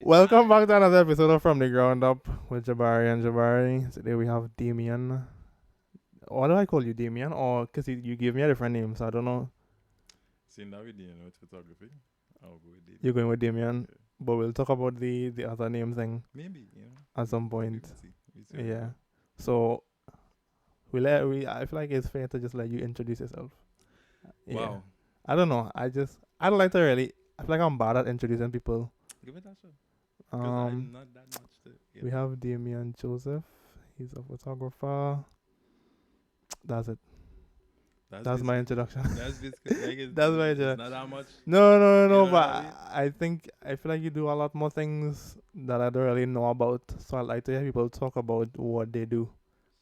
Welcome back to another episode of From the Ground Up with Jabari and Jabari. Today we have Damian. Why do I call you Damian? Or because you gave me a different name, so I don't know. Seeing that we didn't know it's photography, I'll go with You're Damien. going with Damian, Yeah. but we'll talk about the other name thing Maybe, at some we point. will see. We see how it Yeah. goes. So I feel like it's fair to just let you introduce yourself. Yeah. Wow. I don't know. I don't like to really. I feel like I'm bad at introducing people. Give it a shot. Because Um, I'm not that much to, we have Damian Joseph. He's a photographer. That's it. That's That's my basically, introduction. that's basically, like, That's my it's introduction. not that much. No. What But I mean? I feel like you do a lot more things that I don't really know about. So I like to hear people talk about what they do,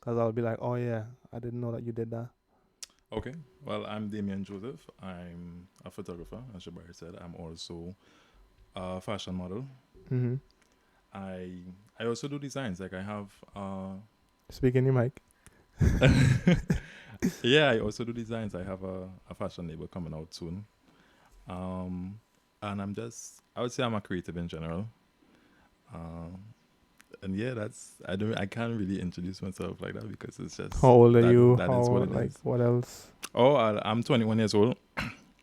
cause I'll be like, oh yeah, I didn't know that you did that. Okay. Well, I'm Damian Joseph. I'm a photographer, as Jabari said. I'm also a fashion model. Mhm. I I also do designs. Like I have Speak in your mic. yeah, I also do designs. I have a fashion label coming out soon. Um, and I would say I'm a creative in general. Um, and yeah, I can't really introduce myself like that because it's How just old are you? that is what How it like is. what else? Oh, I'm 21 years old.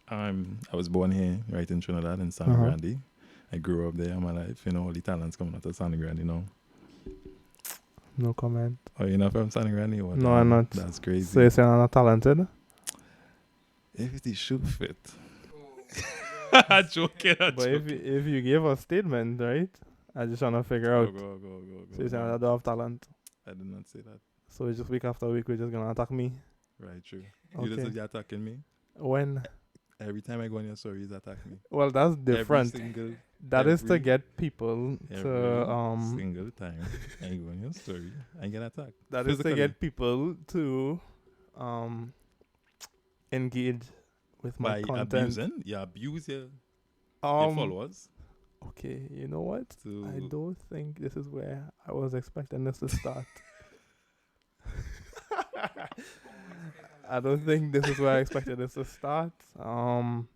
I was born here, right in Trinidad, in Uh San huh. Grande. I grew up there. My life, all the talents coming out of San Grande. No comment. Oh, you're not from San Grande? Oh, No, I'm damn, not. that's So crazy. you're saying I'm not talented? If the shoe fit. Joking, But joking. if you give a statement, right? I just wanna figure out. So Go. you're saying No, I don't have talent. I did not say that. So it's just week after week we're just gonna attack me. Right, true. You just Okay. said you're attacking me. When? Every time I go on your stories, attack me. Well, that's Every different. single, That is to every, get people to every single time I go on your story, I get attacked that is to physically get people to um engage with my by content. abusing. You abuse your Um followers okay, you know what? I to. don't think this is where I was expecting this to start. I don't think this is where I expected this to start. I'm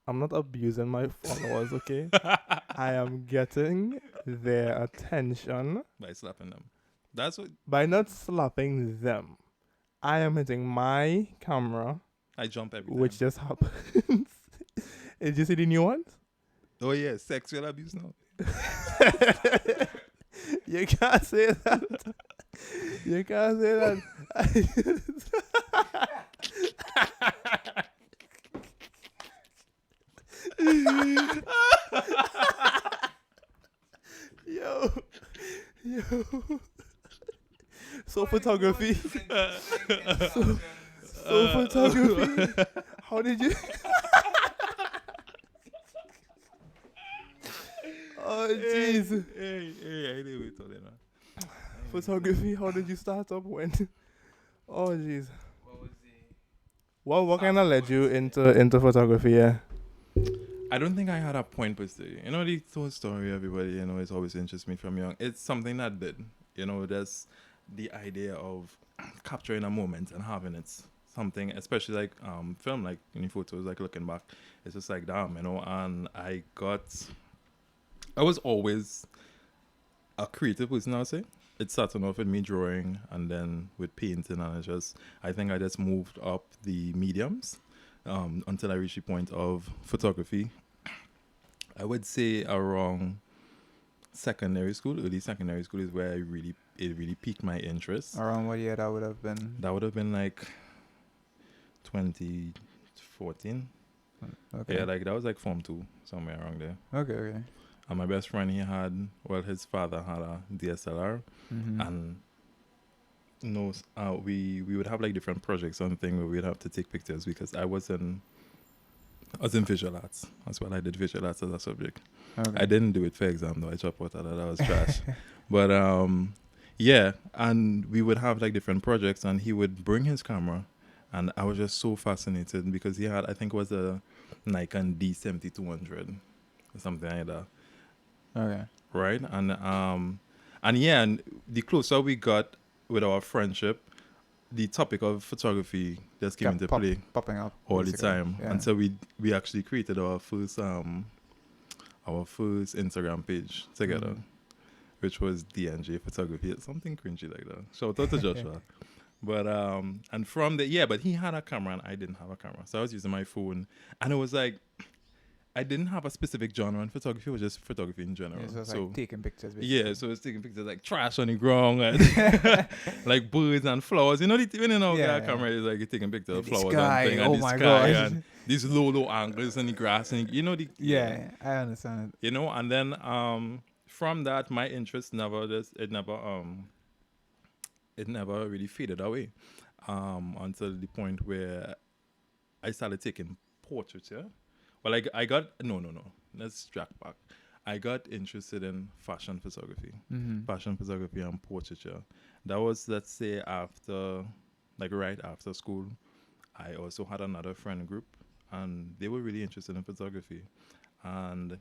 not abusing my followers, okay? I am getting their attention By slapping them. That's what by not slapping them. I am hitting my camera, I jump every which time. just happens. Did you see the new ones? Oh yeah, sexual abuse now. You can't say that. You can't say that. yo, yo. So photography. So, so photography. How did you? Oh jeez. I did it all now. Photography. How did you start up when? Oh jeez. What kind of led you into photography? Yeah. I don't think I had a point per se. The whole story, everybody, it's always interests me from young. It's something that did. There's the idea of capturing a moment and having it something, especially like film, like photos, like looking back. It's just like damn, and I was always a creative person, I'll say. It started off with me drawing and then with painting, and I think I just moved up the mediums until I reached the point of photography. I would say around secondary school, early secondary school is where it really piqued my interest. Around what year that would have been? That would have been like 2014. Okay. Yeah, like that was like Form 2, somewhere around there. Okay. And my best friend, his father had a DSLR, Mm-hmm. and we would have like different projects on thing where we'd have to take pictures because I was in visual arts. That's what I did, visual arts as a subject. Okay. I didn't do it for exam though. I dropped out of that. That was trash. But yeah, and we would have like different projects, and he would bring his camera, and I was just so fascinated because he had, I think it was a Nikon D7200 or something like that, Okay. right? And yeah, and the closer we got with our friendship, the topic of photography just came into play Popping up all the basically. time Yeah. until we actually created our first our first Instagram page together, which was DNJ Photography. It's something cringy like that. Shout out to Joshua. But and from the but he had a camera and I didn't have a camera, so I was using my phone, and it was like I didn't have a specific genre in photography. It was just photography in general. Yeah, so it's so like taking pictures. Basically. yeah, so I was taking pictures like trash on the ground, and like birds and flowers. You know, when you know Yeah. camera is like you're taking pictures of The flowers sky, and thing, oh and the my sky gosh. and these low angles and the grass and you know the Yeah, I understand. you know, and then from that my interest it never really faded away until the point where I started taking portraits. Yeah, well, I got no. Let's track back. I got interested in fashion photography, fashion photography and portraiture. That was, let's say, right after school. I also had another friend group, and they were really interested in photography. And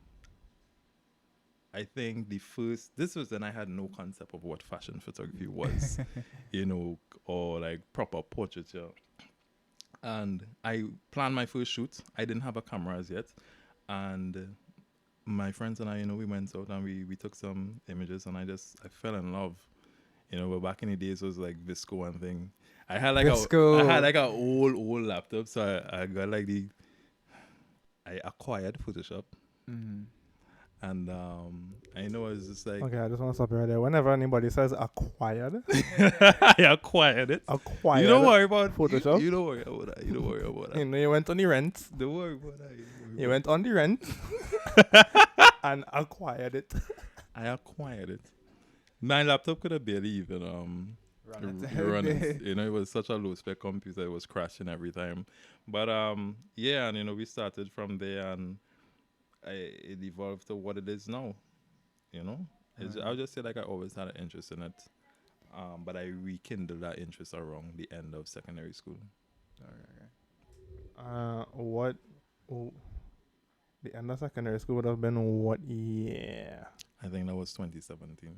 I think this was when I had no concept of what fashion photography was, you know, or like proper portraiture. And I planned my first shoot. I didn't have a camera as yet. And my friends and I, you know, we went out and we took some images, and I fell in love. You know, but back in the days it was like Visco and thing. I had like a old laptop, so I got like I acquired Photoshop. And I know it's just like Okay, I just want to stop you right there. Whenever anybody says acquired, I acquired it. acquired. You don't worry about Photoshop. You don't worry about that. You don't worry about that. You know, you went on the rent. Don't worry about that. You went on the rent and acquired it. I acquired it. My laptop could have barely even run it. You know, it was such a low spec computer. It was crashing every time. But yeah, and you know, we started from there, and it evolved to what it is now. You know, I'll just say like I always had an interest in it, but I rekindled that interest around the end of secondary school. What? The end of secondary school would have been what year? I think that was 2017.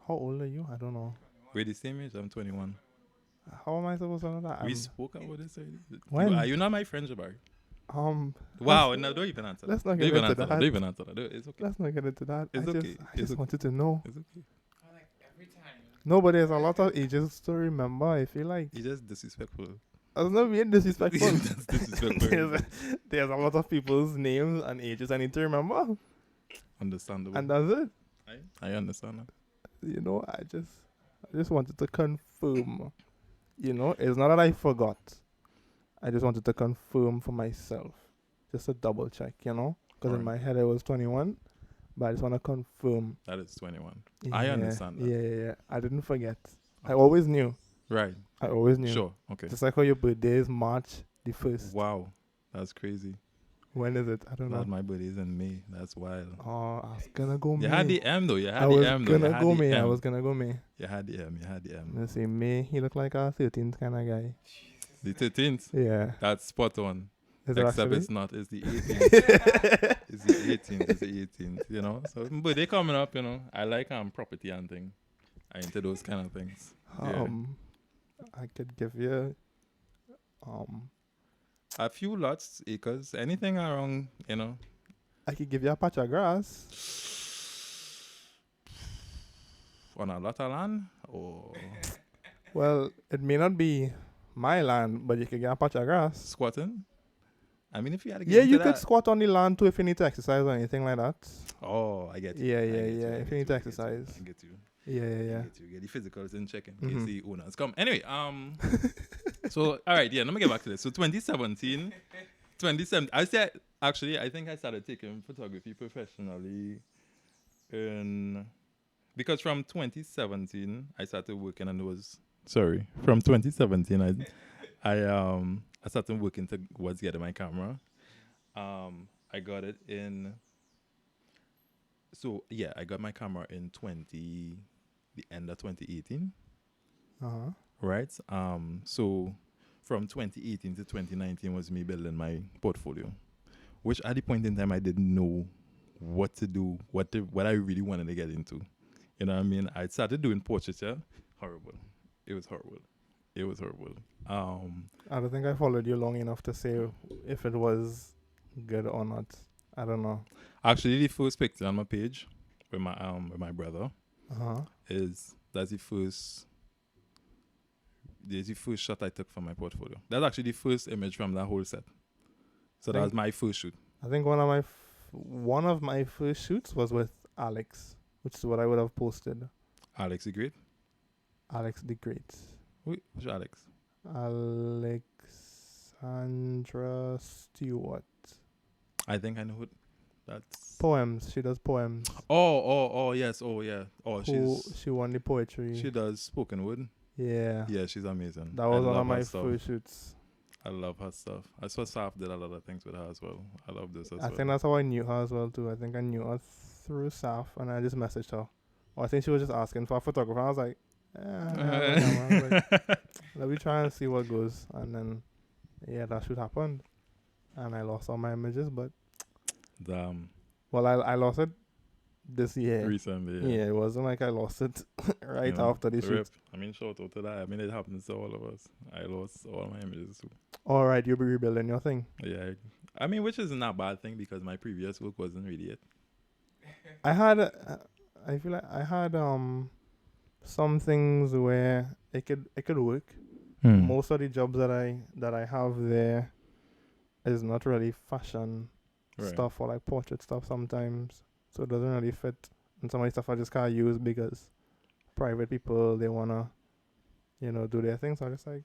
How old are you? I don't know. We're the same age. I'm 21. How am I supposed to know that? We spoke about this already. When? Are you not my friend, Jabari? Wow, no, don't even answer that. Let's not Don't get even into answer that. that. Don't even answer that. It's okay. Let's not get into that. It's okay. I just wanted to know. It's okay. No, but there's a lot of ages to remember. I feel like You're just disrespectful. I was not being disrespectful. That's disrespectful. there's a lot of people's names and ages I need to remember, Understandable. and that's it. I understand that. You know, I just wanted to confirm. You know, it's not that I forgot. I just wanted to confirm for myself, just to double check. You know, because in my head I was 21, but I just want to confirm. That is 21. I understand that. Yeah. I didn't forget. I always knew. Right. I always knew. Sure. Okay. Just like how your birthday is March the 1st. Wow. That's crazy. When is it? I don't know. My birthday is in May. That's wild. Oh, I was gonna go May. You had the M though. I was gonna go May. You had the M. Let's see, May. He looked like a 13th kind of guy. The 13th. Yeah. That's spot on. Is it Except actually? it's not. It's the 18th. It's the 18th. You know. So, but they coming up. You know. I like property and thing. I into those kind of things. I could give you a few lots, acres, anything around. You know. I could give you a patch of grass. On a lot of land, or Well, it may not be my land, but you could get a patch of grass. squatting. I mean, if you had to get Yeah, into you could that- squat on the land too if you need to exercise or anything like that. Oh, I get you. Yeah. I get you, I If get you need to I get exercise. I get you. Yeah. I get you. Get the physicals in check in case Mhm. the owners come. Anyway, so all right, let me get back to this. So 2017, I said actually I think I started taking photography professionally because from 2017 I started working and from 2017 I started working towards getting my camera. I got it in. So yeah, I got my camera in the end of 2018. Right. So from 2018 to 2019 was me building my portfolio, which at the point in time I didn't know what to do, what I really wanted to get into. You know what I mean? I started doing portraiture. Horrible. It was horrible. I don't think I followed you long enough to say if it was good or not. I don't know. Actually, the first picture on my page with my brother Uh-huh. is that's the first shot I took from my portfolio. That's actually the first image from that whole set. So that Think- was my first shoot. I think one of my first shoots was with Alex, which is what I would have posted. Alex the Great. Alex the Great. Which Alex? Alexandra Stewart. I think I know who. That's. Poems. She does poems. Oh, yes. Oh, yeah. Oh, She won the poetry. she does spoken word. Yeah. Yeah, she's amazing. That was I one love of my her stuff. first shoots. I love her stuff. I saw Saf did a lot of things with her as well. I love this as I well. think that's how I knew her as well too. I think I knew her through Saf, and I just messaged her. Or I think she was just asking for a photographer. I was like, I was like, let me try and see what goes. And then, yeah, that shoot happened, and I lost all my images. But Damn. well, I lost it this year. Recently. Yeah, it wasn't like I lost it right Yeah. after the shoot. Rip. I mean, shout out to that. I mean, it happens to all of us. I lost all my images too. All right, you'll be rebuilding your thing. Yeah. I mean, which isn't a bad thing because my previous work wasn't really it. I feel like I had some things where it could work. Most of the jobs that I have there is not really fashion Right. stuff or like portrait stuff sometimes, so it doesn't really fit. And some of the stuff I just can't use because private people, they wanna, do their thing. So I just like,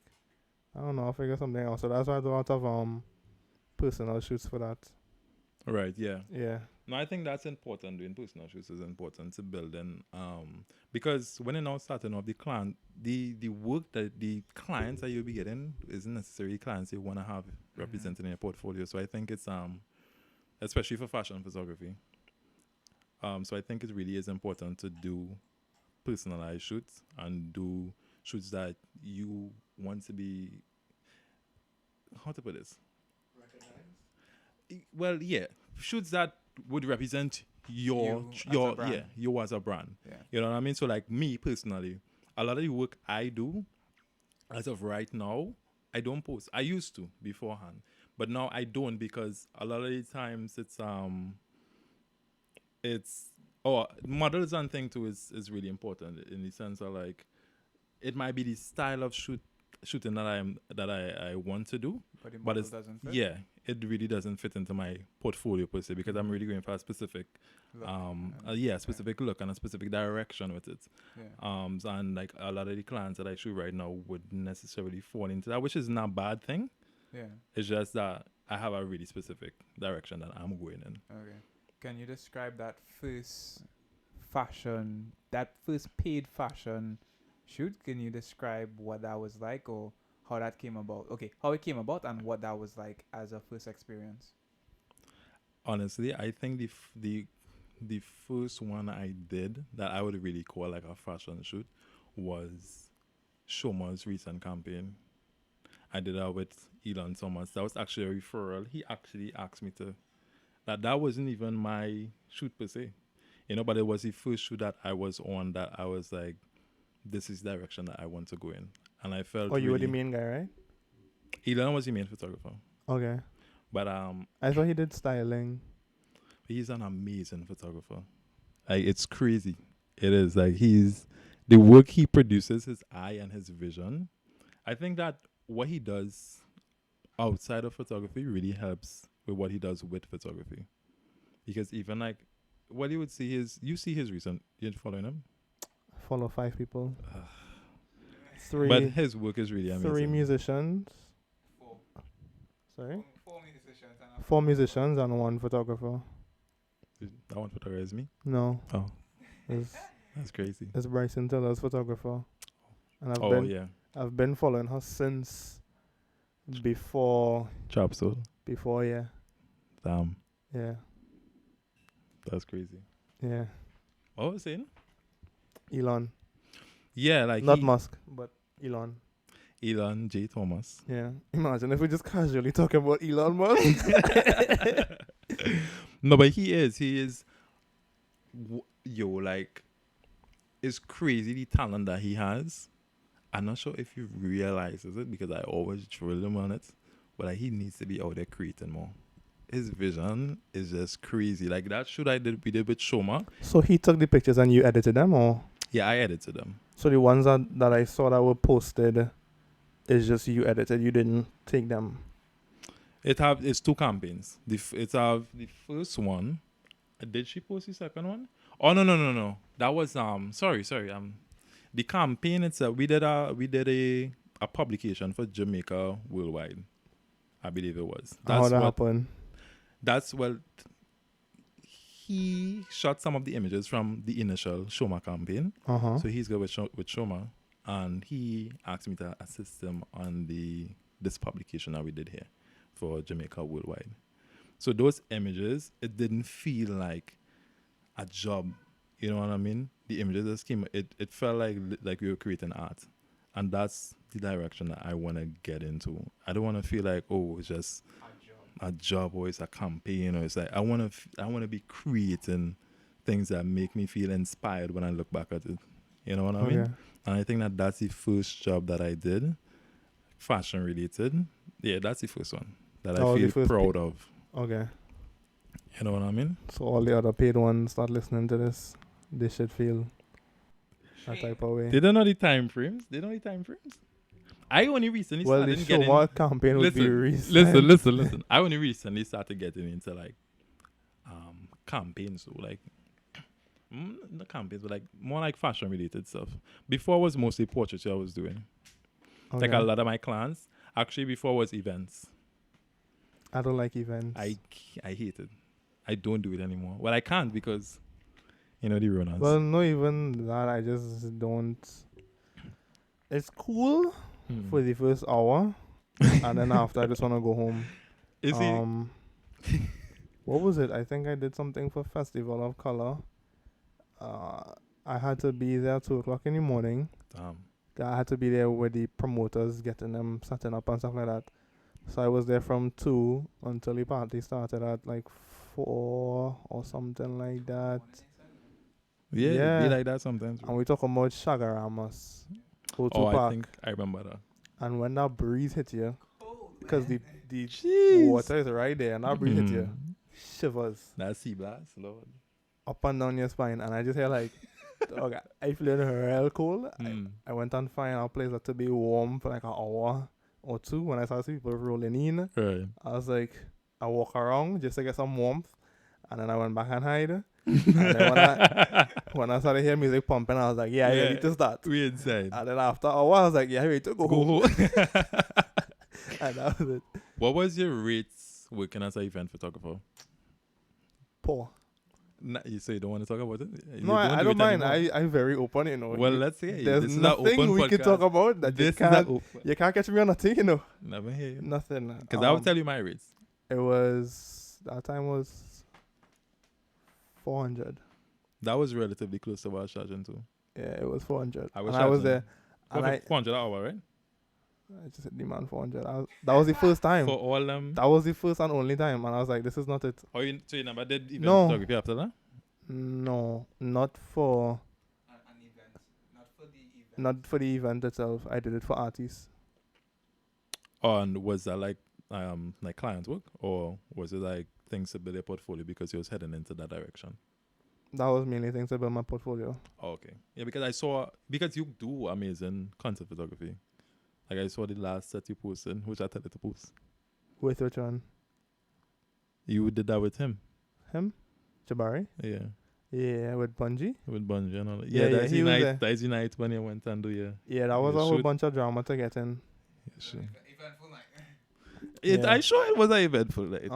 I don't know, I'll figure something out. So that's why I do a lot of personal shoots for that. Right. Yeah. Yeah. No, I think that's important. Doing personal shoots is important to build in, because when you're now starting off, the work that the clients that you'll be getting isn't necessarily clients you want to have represented in your portfolio. So I think it's especially for fashion photography. So I think it really is important to do personalized shoots and do shoots that you want to be. How to put this? Well, yeah, shoots that would represent you as a brand. Yeah. You know what I mean? So like me personally, a lot of the work I do as of right now, I don't post. I used to beforehand, but now I don't because a lot of the times it's models and thing too is really important in the sense of like it might be the style of shooting that I want to do, But the but model it's doesn't fit. yeah, it really doesn't fit into my portfolio per se because I'm really going for a specific Look. specific look and a specific direction with it. Yeah. And like a lot of the clients that I shoot right now wouldn't necessarily fall into that, which is not a bad thing. Yeah. It's just that I have a really specific direction that I'm going in. Okay. Can you describe that first paid fashion shoot? Can you describe what that was like or how that came about? Okay, how it came about and what that was like as a first experience. Honestly, I think the first one I did that I would really call like a fashion shoot was Shoma's recent campaign. I did that with Elon Thomas. That was actually a referral. He actually asked me to. That wasn't even my shoot per se, but it was the first shoot that I was on that I was like, this is the direction that I want to go in, and I felt. Oh, you were the really- main guy, right? Elon was the main photographer, Okay. but I thought he did styling. he's an amazing photographer. Like it's crazy. It is like the work he produces, his eye and his vision. I think that what he does outside of photography really helps with what he does with photography. Because even like what you would see you see his recent, you're following him? Follow 5 people. Three. But his work is really amazing. 3 musicians. Four. Sorry. 4 musicians and 4 musicians and 1 photographer. That one photographer is me? No. Oh, It's that's crazy. it's Bryson Taylor's photographer. And I've been following her since before Chop Soul. yeah. Damn, Yeah. that's crazy. Yeah. What was I saying? Elon. Yeah, like Not Musk, but Elon. Elon J. Thomas. Yeah. Imagine if we just casually talk about Elon Musk. No, but he is. Like, it's crazy the talent that he has. I'm not sure if he realizes it because I always drill him on it, but like, he needs to be out there creating more. his vision is just crazy. Like that shoot we did with Shoma. So he took the pictures and you edited them, or Yeah, I edited them. so the ones that I saw that were posted is just you edited. You didn't take them. It's two campaigns. It's have the first one. Did she post the second one? Oh no. That was sorry. The campaign itself, we did a publication for Jamaica Worldwide. I believe it was. How that happened? That's well. He shot some of the images from the initial Shoma campaign. Uh-huh. So he's good with Shoma, and he asked me to assist him on this publication that we did here for Jamaica Worldwide. So those images, it didn't feel like a job. You know what I mean? The images that came, it felt like we were creating art, and that's the direction that I want to get into. I don't want to feel like, oh, it's just a job or it's a campaign, or it's like I want to be creating things that make me feel inspired when I look back at it. You know what I mean? And I think that's the first job that I did, fashion related. Yeah, that's the first one that I feel proud of. Okay. You know what I mean? So all the other paid ones start listening to this, they should feel that type of way. They don't know the time frames. I only recently started getting... Well, the Shoma campaign would be recent. Listen. I only recently started getting into like campaigns, so like not campaigns, but like more like fashion related stuff. Before it was mostly portraiture I was doing. Okay. Like a lot of my clients, actually before was events. I don't like events. I hate it. I don't do it anymore. Well, I can't because, the runners. Well, no, even that, I just don't. It's cool for the first hour, and then after I just want to go home. What was it? I think I did something for Festival of Color. I had to be there 2:00 in the morning. I had to be there with the promoters, getting them setting up and stuff like that. So I was there from 2 until the party started at like 4 or something like that. Yeah, it be like that sometimes. And we talk about Shagaramas. Oh, Park. I think I remember that. And when that breeze hit you, because the water is right there, and that breeze hit you, shivers. That sea blast, Lord. Up and down your spine, and I just hear like, okay, I feel real cold. I went and find a place that to be warm for like an hour or two. When I saw people rolling in, right. I was like, I walk around just to get some warmth, and then I went back and hide. And then when I started hearing music pumping, I was like, yeah, ready to start. We inside. And then after a while, I was like, yeah, ready to go home. And that was it. What was your rates working as an event photographer? Poor. So you don't want to talk about it? No, I don't mind. I'm very open, Well, let's say there's nothing we can talk about that you can't catch me on nothing, Never hear you. Nothing. Because I will tell you my rates. That time was 400. That was relatively close to what I was charging too. Yeah, it was 400. I was there. And 400 an hour, right? I just said demand 400. That was the first time. For all them? That was the first and only time. And I was like, this is not it. Oh, so you never did event photography after that? No, not for... An event. Not for the event. Not for the event itself. I did it for artists. Oh, and was that like client work? Or was it like things to build your portfolio because you was heading into that direction? That was mainly things to build my portfolio. Oh, okay. Yeah, because you do amazing concept photography. Like I saw the last set you posted, which I tell you to post. With which one? You did that with him. Him? Jabari? Yeah. Yeah, with Bungie? With Bungie and all that. Yeah, that's the night. That's the night when you went and do your... Yeah, that was a whole bunch of drama to get in. Yeah, sure. Eventful night. I'm sure it was an eventful night.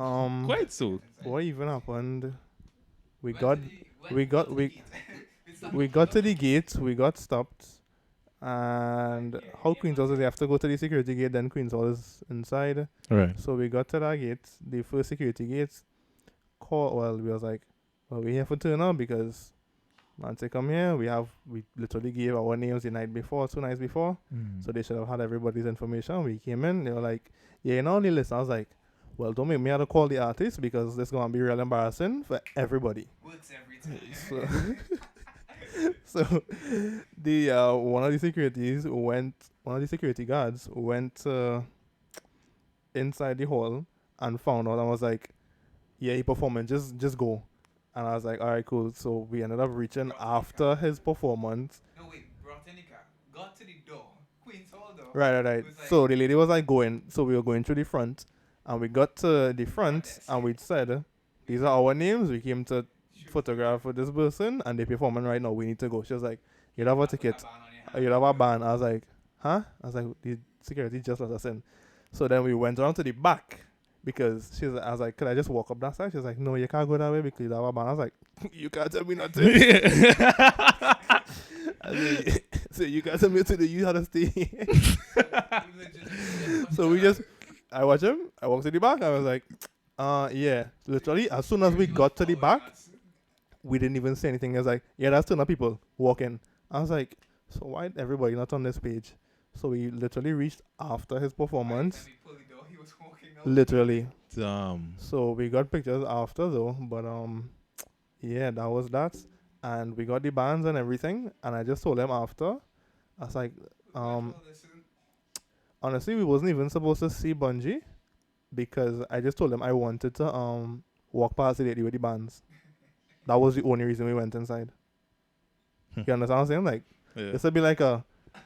Quite so. What even happened? We got to the gate. We got stopped. And how Queens was, they have to go to the security gate, then Queens was inside. Right. So we got to that gate, the first security gate. We was like, well, we're here for turn up because once they come here, we literally gave our names the night before, 2 nights before. So they should have had everybody's information. We came in, they were like, yeah, on the list. I was like, well, don't make me have to call the artist because this is going to be real embarrassing for everybody. Works every time. So the one of the security guards went inside the hall and found out and was like, yeah, he performing, just go. And I was like, all right, cool. So we ended up reaching after his performance. No, wait, brought in the car, got to the door, Queen's Hall door. Right. So the lady was like going, so we were going through the front, and we got to the front, and we said, these are our names. We came to photograph with this person, and they're performing right now. We need to go. She was like, you have a ticket. You have a band. I was like, huh? I was like, the security just let us in. So then we went around to the back because I was like, could I just walk up that side? She was like, no, you can't go that way because you have a band. I was like, you can't tell me nothing. I was like, so you can't tell me to you how to stay here. So I watched him. I walked to the back. I was like, yeah. Literally, as soon as we got to the back, we didn't even say anything. I was like, yeah, that's 200 people walking. I was like, so why everybody not on this page? So we literally reached after his performance. Literally. Damn. So we got pictures after though, but yeah, that was that. And we got the bands and everything. And I just told him after, I was like, honestly, we wasn't even supposed to see Bungie because I just told him I wanted to walk past the lady with the bands. That was the only reason we went inside. You understand what I'm saying? Like, Yeah. this would be like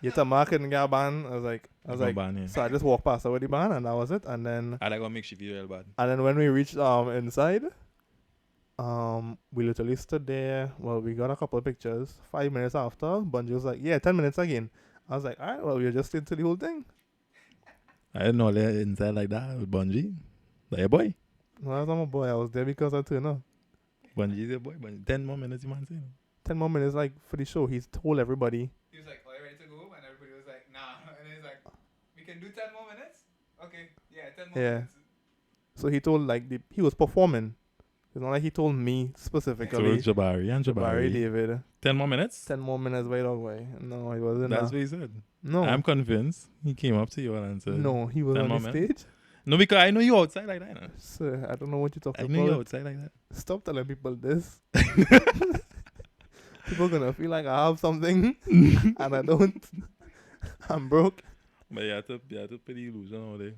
you to market and get a band. I was like, Ban, yeah. so I just walked past her with the band and that was it. And then I gonna make she feel real bad. And then when we reached inside, we literally stood there. Well, we got a couple of pictures. 5 minutes after, Bungie was like, yeah, 10 minutes again. I was like, all right, well, we were just into the whole thing. I didn't know they're inside like that with Bungie. Like a boy. Well, I was not a boy. I was there because I turned up. Bungie's a boy. 10 more minutes, you man saying. 10 more minutes, like, for the show. He's told everybody. He was like, are you ready to go? And everybody was like, nah. And he's like, we can do 10 more minutes? Okay, yeah, 10 more minutes. So he told, like, he was performing. It's not like he told me specifically. So Jabari and Jabari. David. 10 more minutes? 10 more minutes, by dog way. No, he wasn't. That's what he said. No. I'm convinced he came up to you and said. No, he was 10 on the moments. stage. No, because I know you outside like that. No? Sir, I don't know what you're talking I about. know you outside like that. Stop telling people this. People gonna feel like I have something and I don't. I'm broke. But you have to put the illusion on there.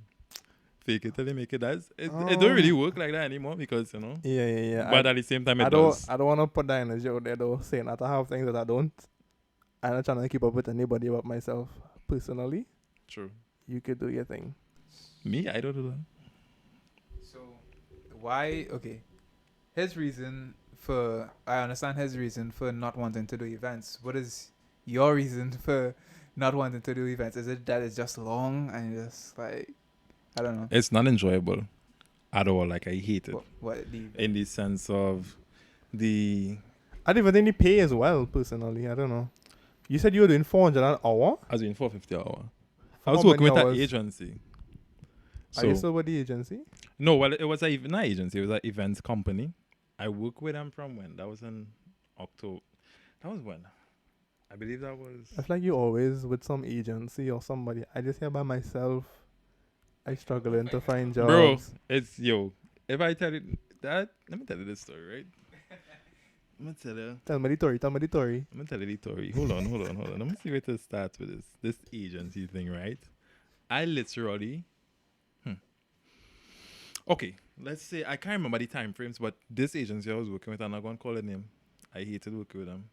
Fake it till you make it. It don't really work like that anymore because, you know. Yeah. But at the same time, it does. I don't want to put that energy out there though, saying that I have things that I don't. I'm not trying to keep up with anybody but myself. Personally, True. you could do your thing. Me, I don't do that. So, why? Okay. His reason for, I understand his reason for not wanting to do events. What is your reason for not wanting to do events? Is it that it's just long and just like, I don't know. It's not enjoyable at all. Like, I hate it. In the sense of the... I didn't even think they pay as well, personally. I don't know. You said you were doing 400 an hour? I was doing 450 an hour. I How was working many with an hours? agency. Are you still with the agency? No, well, it was not agency. It was an events company. I worked with them from when? That was in October. That was when? I believe that was... I feel like you always with some agency or somebody. I just here by myself. I struggling to find jobs. Bro, it's... Yo, if I tell you that... Let me tell you this story, right? I'm going to tell you... Tell me the story. I'm going to tell you the story. Hold on. Let me see where to start with this agency thing, right? I literally... Okay, let's say, I can't remember the time frames, but this agency I was working with, I'm not going to call the name. I hated working with them.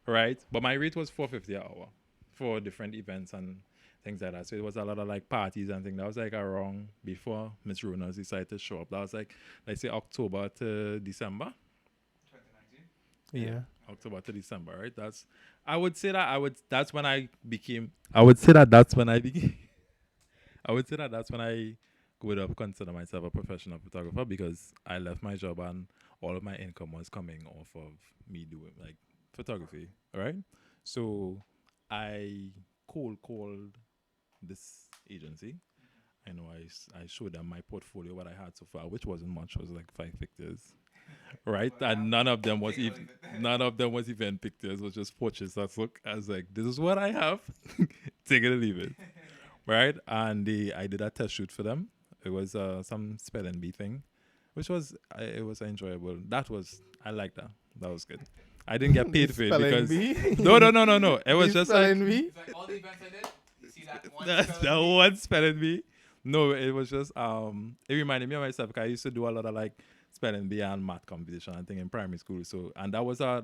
Right? But my rate was $450 an hour for different events and things like that. So it was a lot of like parties and things. That was like around before Miss Ronas decided to show up. That was like, let's say October to December. 2019? Yeah. October to December, right? That's when I would say that that's when I would have considered myself a professional photographer because I left my job and all of my income was coming off of me doing like photography, right? So I cold called this agency. I know I showed them my portfolio, what I had so far, which wasn't much. It was like 5 pictures, right? And none of them was event pictures. It was just portraits. I was like, this is what I have. Take it or leave it, right? And I did a test shoot for them. It was some spelling bee thing, which was it was enjoyable. I liked that. That was good. I didn't get paid for it because no. It was just like It's like all the events I did. You see that one? that's the one spelling bee. No, it was just it reminded me of myself because I used to do a lot of like spelling bee and math competition and thing in primary school. So and that was a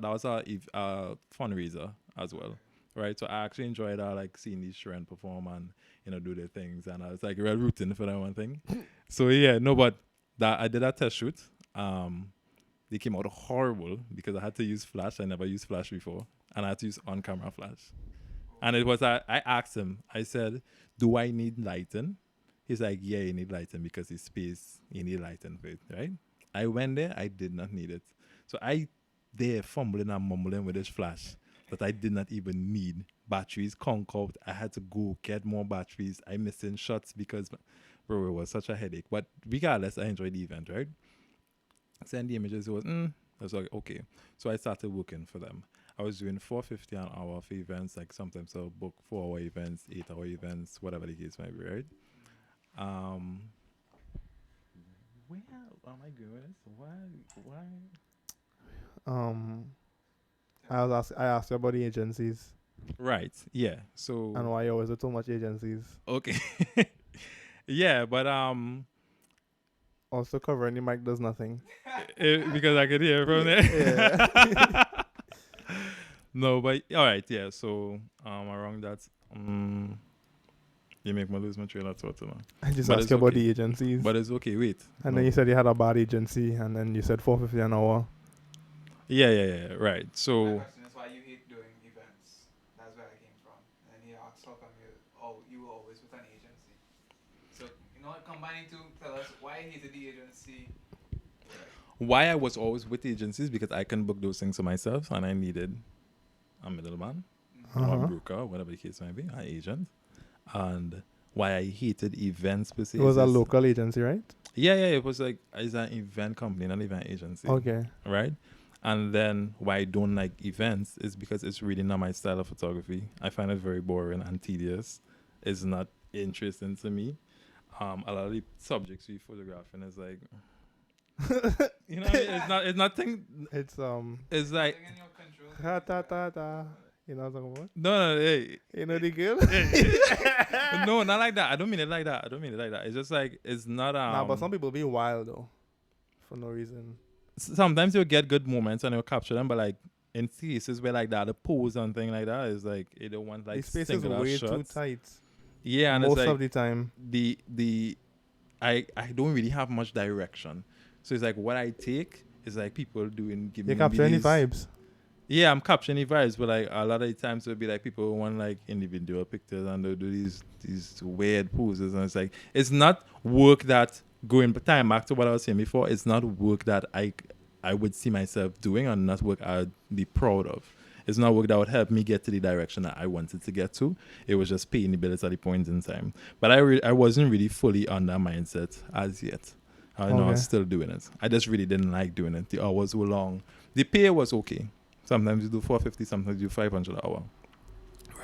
fundraiser as well. Right. So I actually enjoyed like seeing these children perform and do their things, and I was like real rooting for that one thing. So yeah, no, but that I did a test shoot. They came out horrible because I had to use flash. I never used flash before, and I had to use on camera flash. And it was I asked him, I said, do I need lighting? He's like, yeah, you need lighting because it's space, you need lighting for it, right? I went there, I did not need it. So I there fumbling and mumbling with this flash that I did not even need. Batteries conk out. I had to go get more batteries. I missing shots because bro, it was such a headache. But regardless, I enjoyed the event, right? Send the images, it was I was like, okay. So I started working for them. I was doing $4.50 an hour for events, like sometimes I'll book 4-hour events, 8-hour events, whatever the case might be, right? Um, where am I going with this? Why? Um, I asked you about the agencies Right, yeah. and So why you always do too much agencies. okay, yeah, but Also covering the mic does nothing. because I could hear from there. Yeah. No, but all right, yeah. So around that, you make me lose my train of thought now. I just But asked it's you about okay. the agencies. But it's okay. Wait. And No. then you said you had a bad agency, and then you said $4.50 an hour. Yeah. Right. My So question is why you hate doing events. That's where I came from. And he asked how come you were always with an agency. So combining to tell us why you hated the agency. why I was always with agencies because I can book those things for myself, and I needed a middleman or a Uh-huh. broker, whatever the case might be, an agent. And why I hated events per se. It was a is- local agency, right? Yeah. It was like it's an event company, not event agency. Okay. Right? And then why I don't like events is because it's really not my style of photography. I find it very boring and tedious. It's not interesting to me. A lot of the subjects we photographing is like, you know, what I mean? It's nothing. It's It's like Something in your control. ta ta ta ta. You know what I'm talking about? no, hey, You know the girl? no, not like that. I don't mean it like that. It's just like it's not. Nah, but some people be wild though, for no reason. Sometimes you'll get good moments and you'll capture them, but like in cases where like that, the pose and thing like that is like you don't want like the space is singular way too shots. tight. Yeah, and Most it's like of the time. the I don't really have much direction, so it's like what I take is like people doing giving You me capture any these- vibes. Yeah, I'm capturing the vibes, but like a lot of the times it'll be like people who want like individual pictures and they'll do these weird poses, and it's like it's not work that going time back to what I was saying before. It's not work that I would see myself doing, and not work I'd be proud of. It's not work that would help me get to the direction that I wanted to get to. It was just paying the bills at the point in time. But I wasn't really fully on that mindset as yet. I know I was Okay. still doing it. I just really didn't like doing it. The hours were long. The pay was okay. Sometimes you do $450, sometimes you do $500 an hour,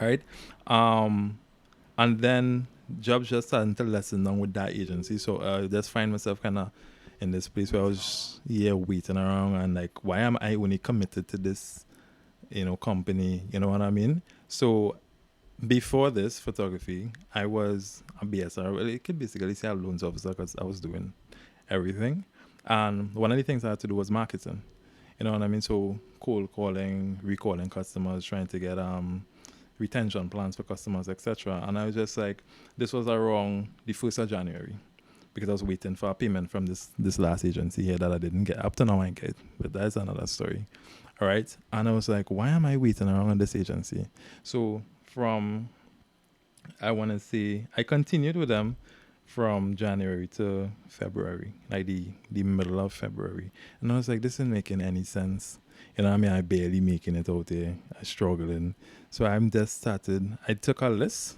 right? And then jobs just starting to lessen down with that agency. So I just find myself kind of in this place where I was waiting around and like, why am I only committed to this, company? You know what I mean? So before this photography, I was a BSR. Well, you could basically say a loans officer because I was doing everything. And one of the things I had to do was marketing. You know what I mean? So cold calling, recalling customers, trying to get retention plans for customers, etc. And I was just like, this was around the 1st of January because I was waiting for a payment from this last agency here that I didn't get. Up to now I get, but that's another story. All right. And I was like, why am I waiting around on this agency? So I want to say, I continued with them from January to February, like the middle of February. And I was like, this isn't making any sense. You know what I mean? I barely making it out there. I'm struggling. So I'm just started. I took a list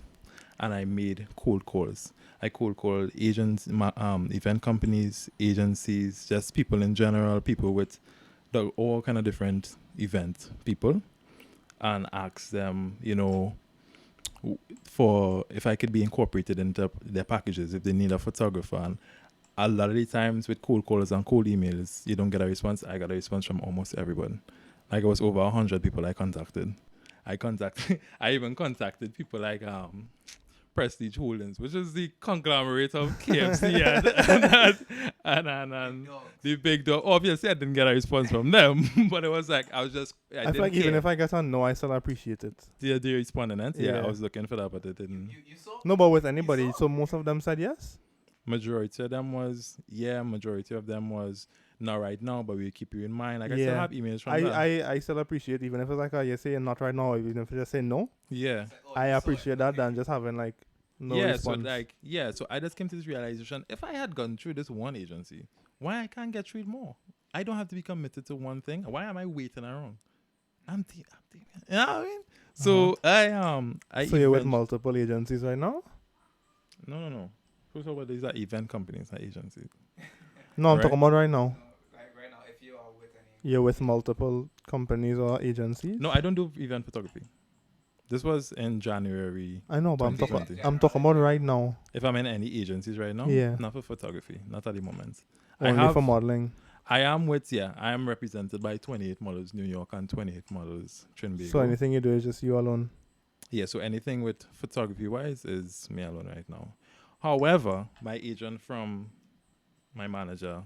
and I made cold calls. I cold called agents, event companies, agencies, just people in general, people with all kind of different event people, and asked them, for if I could be incorporated into their packages if they need a photographer. And a lot of the times with cold calls and cold emails, you don't get a response. I got a response from almost everyone. Like it was over 100 people I contacted. I even contacted people like Prestige Holdings, which is the conglomerate of KFC and the big dog. Obviously, I didn't get a response from them, but it was like I I didn't feel like care. even if I get a no, I still appreciate it. The respondent, yeah, Yeah. I was looking for that, but it didn't. You saw? No, but with anybody, so most of them said yes. Majority of them was yeah. Majority of them was not right now, but we'll keep you in mind. Like I still Yeah. have emails from them. I still appreciate, even if it's like, you say not right now, even if you just say no, Yeah. It's like, oh, I you saw it, appreciate that okay. than just having like no yeah, response. so I just came to this realization: if I had gone through this one agency, why I can't get through more? I don't have to be committed to one thing. Why am I waiting around? I'm you know what I mean? So I So you're with event- multiple agencies right now? no. First of all, these are event companies, not agencies. No, I'm Right. talking about right now. No, like right now, if you are with any. You're with multiple companies or agencies? No, I don't do event photography. This was in January. I know, but I'm 2020. talking about right now. If I'm in any agencies right now, Yeah. not for photography, not at the moment. Only for modeling. I am represented by 28 Models New York and 28 Models Trinbago. So anything you do is just you alone. Yeah, so anything with photography wise is me alone right now. However, my agent from my manager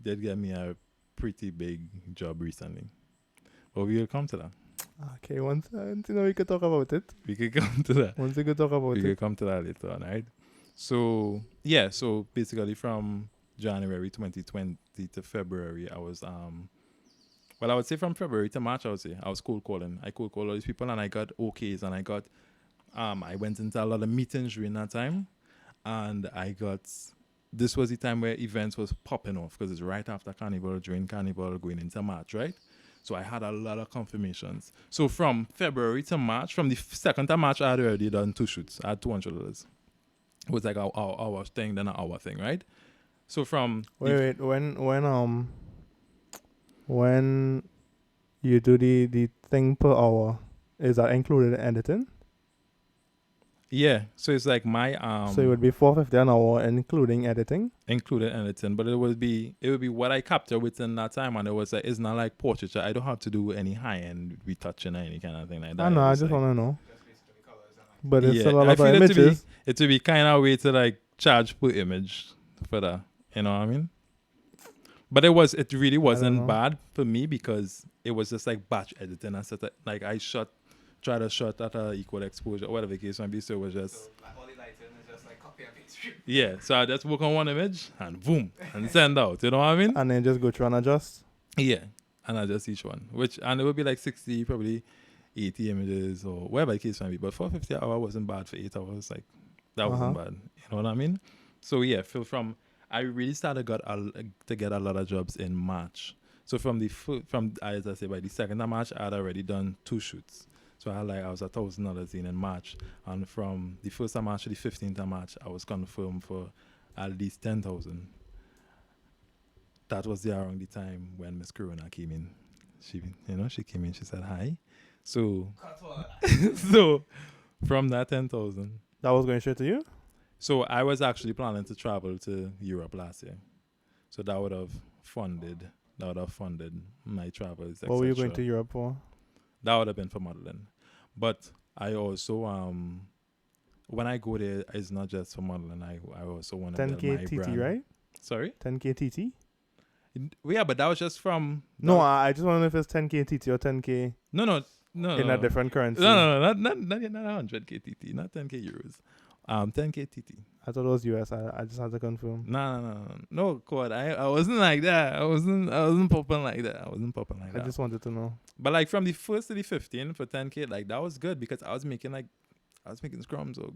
did get me a pretty big job recently. But we will come to that. Okay, once we could talk about it. We could come to that. Once we could talk about We it. could come to that later on, right? So yeah, so basically from January 2020 to February, I was well, I would say from February to March, I would say I was cold calling. I cold called all these people and I got OKs and I got I went into a lot of meetings during that time, and this was the time where events was popping off because it's right after Carnival, during Carnival, going into March, right? So I had a lot of confirmations. So from February to March, from the 2nd of March, I had already done 2 shoots. I had $200. It was like our thing, then an hour thing, right? So from Wait, when you do the thing per hour, is that included in editing? yeah, so it's like my So it would be $4.50 an hour, including editing. included editing, but it would be what I capture within that time, and it was like it's not like portraiture. I don't have to do any high end retouching or any kind of thing like that. I know, It I was just like- want to know. Just basically colors and like. But it's Yeah, a lot I of feel it to be- images. it would be kind of a way to like charge per image for that. You know what I mean? But it really wasn't know. bad for me because it was just like batch editing and stuff. Like I try to shot at a equal exposure, whatever the case might be. So it was just So like all the lighting is just like copy and paste. yeah. So I just work on one image and boom and send out. You know what I mean? And then just go through and adjust. Yeah, and I just each one, and it would be like 60, probably 80 images or whatever the case might be. But 450 an hour wasn't bad for 8 hours. Like that wasn't bad. You know what I mean? So yeah, I really started to get a lot of jobs in March. So from as I say, by the 2nd of March, I had already done 2 shoots. So I was $1,000 in March, and from the 1st of March to the 15th of March, I was confirmed for at least 10,000. That was around the time when Miss Corona came in. She came in. She said hi. So, Cut all of that. so from that 10,000. That was going straight to you? So I was actually planning to travel to Europe last year. So that would have funded my travels. What were you going etc. to Europe for? That would have been for modeling. But I also when I go there, it's not just for modeling. I also want to build 10K my TT, brand. right? Sorry? 10K TT? Yeah, but that was just from No, I just want to know if it's 10K TT or 10K no, in a different currency. No, not 100k TT, not 10k euros. 10k TT. I thought it was US. I just had to confirm. No, God, I wasn't like that. I wasn't popping like that. I just wanted to know. But like from the 1st to the 15th for 10k, like that was good because I was making scrums. So,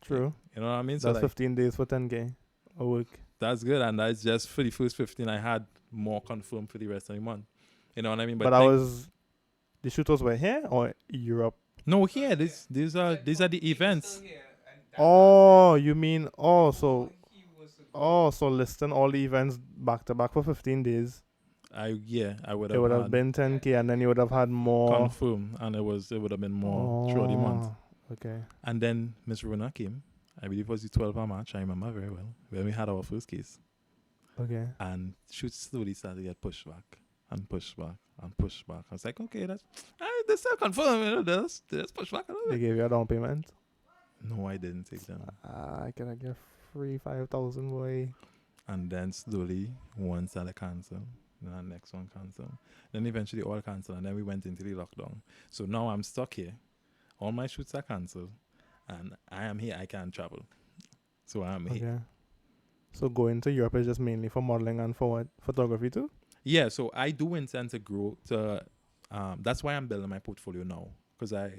True. you know what I mean? So That's like 15 days for 10K a week. that's good, and that's just for the first 15. I had more confirmed for the rest of the month. You know what I mean? But the shooters were here or Europe? no here. These are the events. Oh, you mean so listing all the events back to back for 15 days. I would It would have had been 10K and then you would have had more. confirmed, and it would have been more throughout the month. Okay. And then Miss Rona came. I believe it was the 12th of March. I remember very well when we had our first case. Okay. And shoots slowly started to get pushed back and pushed back and pushed back. I was like, okay, that's still confirmed. Let's push back a little They bit. gave you a down payment. No, I didn't take them. I can get free 5,000 boy. And then slowly, one started cancel. Then the next one cancel. Then eventually all cancel. And then we went into the lockdown. So now I'm stuck here. All my shoots are cancelled. And I am here. I can't travel. So I'm here. Okay. So going to Europe is just mainly for modeling and for what? Photography too? Yeah, so I do intend to grow to that's why I'm building my portfolio now. Because I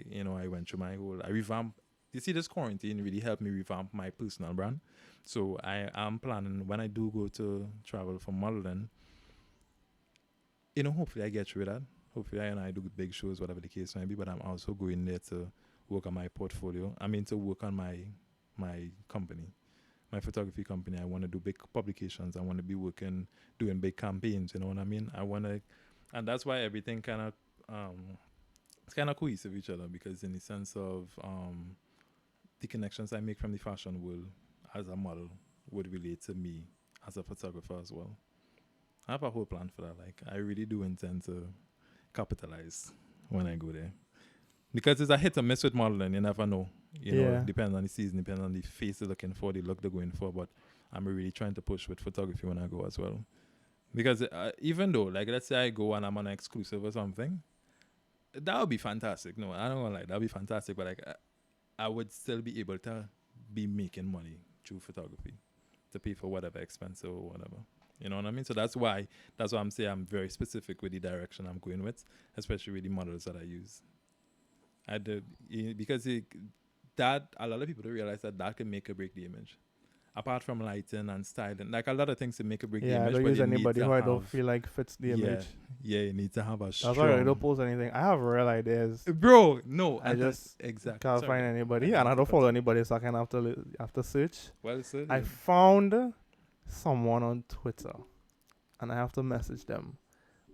went through I revamped. You see, this quarantine really helped me revamp my personal brand. So I am planning when I do go to travel for modeling, hopefully I get through that. Hopefully I do big shows, whatever the case may be, but I'm also going there to work on my portfolio. I mean, to work on my company, my photography company. I want to do big publications. I want to be doing big campaigns. You know what I mean? And that's why everything kind of, it's kind of cohesive with each other, because in the sense of the connections I make from the fashion world as a model would relate to me as a photographer as well. I have a whole plan for that. Like, I really do intend to capitalize when I go there. Because it's a hit or miss with modeling. You never know. It depends on the season, depends on the face they're looking for, the look they're going for. But I'm really trying to push with photography when I go as well. Because even though, like, let's say I go and I'm on an exclusive or something, that would be fantastic. No, I don't want to lie. That would be fantastic. But, like, I would still be able to be making money through photography to pay for whatever expense or whatever. You know what I mean? So that's why I'm saying I'm very specific with the direction I'm going with, especially with the models that I use. Because that a lot of people don't realize that can make or break the image. Apart from lighting and styling, like a lot of things to make or break the image. I don't but use you need anybody to who I have- don't feel like fits the image. Yeah, you need to have a That's why I don't strong. post anything. I have real ideas. Bro, no, I just exactly can't find anybody, and I don't follow anybody, so I can have to search. Well said. I found someone on Twitter, and I have to message them.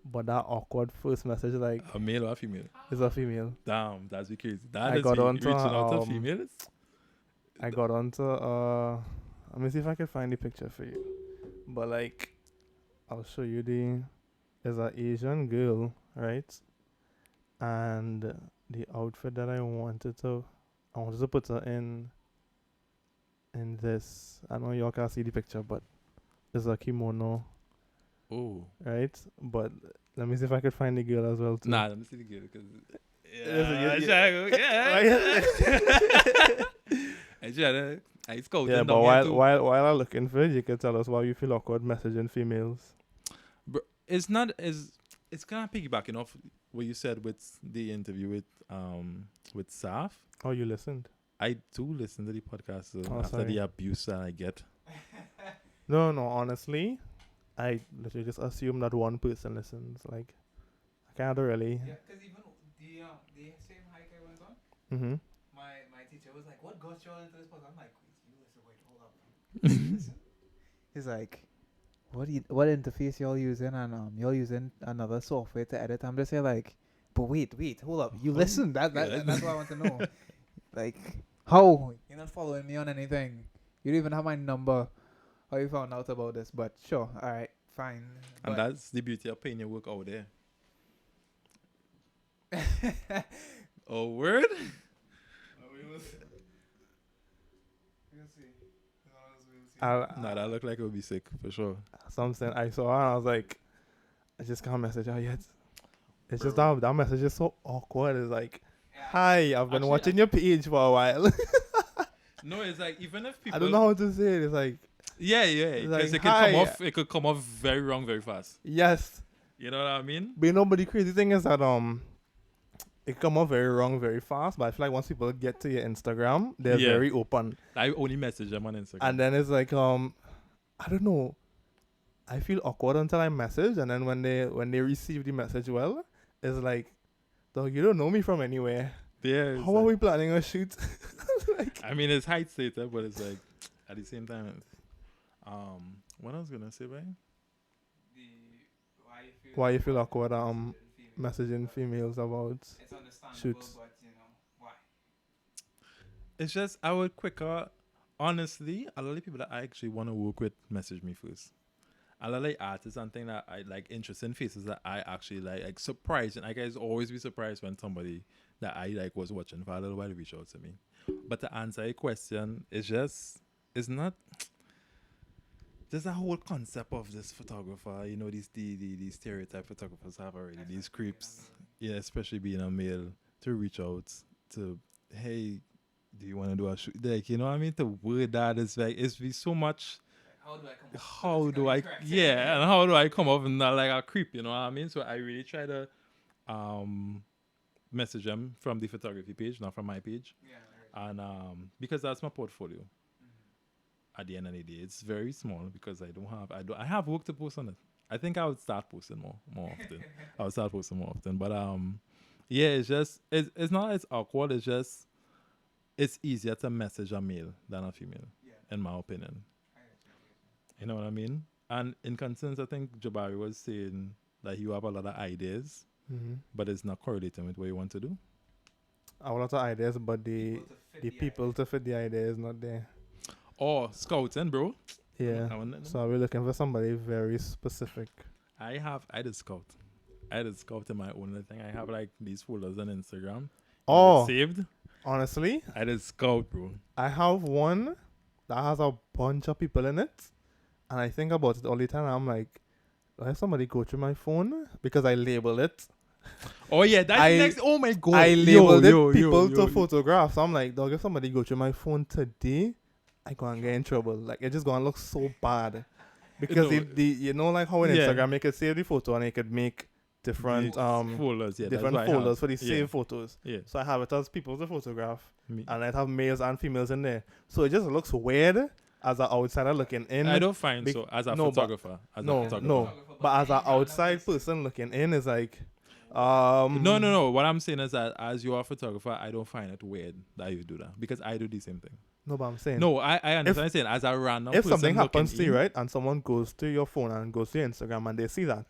But that awkward first message, like, A male or a female? is a female. Damn, that's be crazy. I got onto reaching out to females. I got onto let me see if I can find the picture for you. But like, I'll show you there's an Asian girl, right? And the outfit that I wanted to put her in this. I know y'all can't see the picture, but it's a kimono, Oh, right? But let me see if I could find the girl as well too. nah, let me see the girl because. It's cold. Yeah, but while I'm looking for it, you can tell us why you feel awkward messaging females. It's not as it's kind of piggybacking off what you said with the interview with Saf. Oh, you listened? I do listen to the podcast after sorry. the abuse that I get. No, honestly, I literally just assume that one person listens. Like, I can't really. Yeah, because even the same hike I went on, Mm-hmm. my teacher was like, "What got you all into this podcast?" I'm like, "Wait, hold up." Listen. He's like, "What interface y'all using?" And y'all using another software to edit. I'm just saying like, "But wait, hold up. You listen? That's what I want to know. Like, how you're not following me on anything? You don't even have my number. How you found out about this? But sure, all right, fine." And that's the beauty of paying your work out there. Oh, word? Nah, that looked like it would be sick for sure. Something I saw and I was like, I just can't message her yet. It's just that message is so awkward. It's like, hi, I've been Actually, watching your page for a while. No, it's like even if people I don't know how to say it. It's like, yeah, like, because hi. it could come off very wrong very fast. yes. You know what I mean? But you know, but the crazy thing is that it come off very wrong very fast. But I feel like once people get to your Instagram, they're Yeah. very open. I only message them on Instagram. And then it's like I don't know. I feel awkward until I message, and then when they receive the message, well, it's like, dog, you don't know me from anywhere. yeah, How are we planning a shoot? I mean, it's height stated, but it's like at the same time. What I was gonna say, right? Why you feel awkward messaging females about It's understandable, shoots? but you know why? It's just I would quicker. Honestly, a lot of people that I actually want to work with message me first, a lot of like artists and things that I like, interesting faces that I actually like surprised, and I guys always be surprised when somebody that I like was watching for a little while reach out to me. But to answer your question, it's not there's a whole concept of this photographer, these stereotype photographers have already, these creeps, yeah, especially being a male, to reach out to, hey, do you want to do a shoot? Like, you know what I mean? The word that is like, it's be so much. How do I come? How do I, yeah, and how do I come off and not like a creep? You know what I mean? So I really try to message them from the photography page, not from my page, Yeah. and because that's my portfolio. At the end of the day, it's very small because I have work to post on it. I think I would start posting more often. I would start posting more often. But yeah, it's not as awkward. It's just it's easier to message a male than a female, in my opinion. You know what I mean? And in consensus, I think Jabari was saying that you have a lot of ideas, but it's not correlating with what you want to do. I have a lot of ideas, but the people to fit the idea is not there. Oh, scouting, bro. Yeah. So we're looking for somebody very specific. I did scout. I did scout in my own thing. I have like these folders on Instagram. Oh, saved. Honestly, I did scout, bro. I have one that has a bunch of people in it, and I think about it all the time. I'm like, do I have somebody go through my phone because I labeled it? Oh yeah, that's next. Oh my god, I labeled it people to photograph. So I'm like, dog, if somebody go through my phone today, I gonna get in trouble. Like, it just gonna look so bad because like how on Instagram you could save the photo and you could make different folders, different folders for the saved photos. Yeah. So I have it as people to photograph, and I'd have males and females in there. So it just looks weird as an outsider looking in. I don't find so as a photographer. But as an outside person looking in, is like. No. What I'm saying is that as you are a photographer, I don't find it weird that you do that because I do the same thing. No, but I'm saying. No, I understand. I'm saying as a random. If something happens to you, right, and someone goes to your phone and goes to your Instagram and they see that,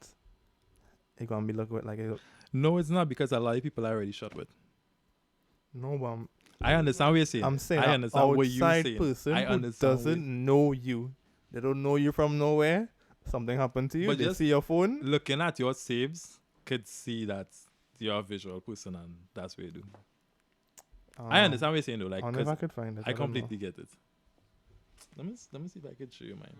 it's gonna be looking like it. No, it's not because a lot of people are already shot with. No, but I understand what you're saying. I'm saying I understand what you're saying. Person who doesn't know you. They don't know you from nowhere. Something happened to you. But they see your phone. Looking at your saves, could see that you're a visual person and that's what you do. I understand what you're saying though. Like, I wonder if I could find it. I completely get it. Let me see if I can show you mine.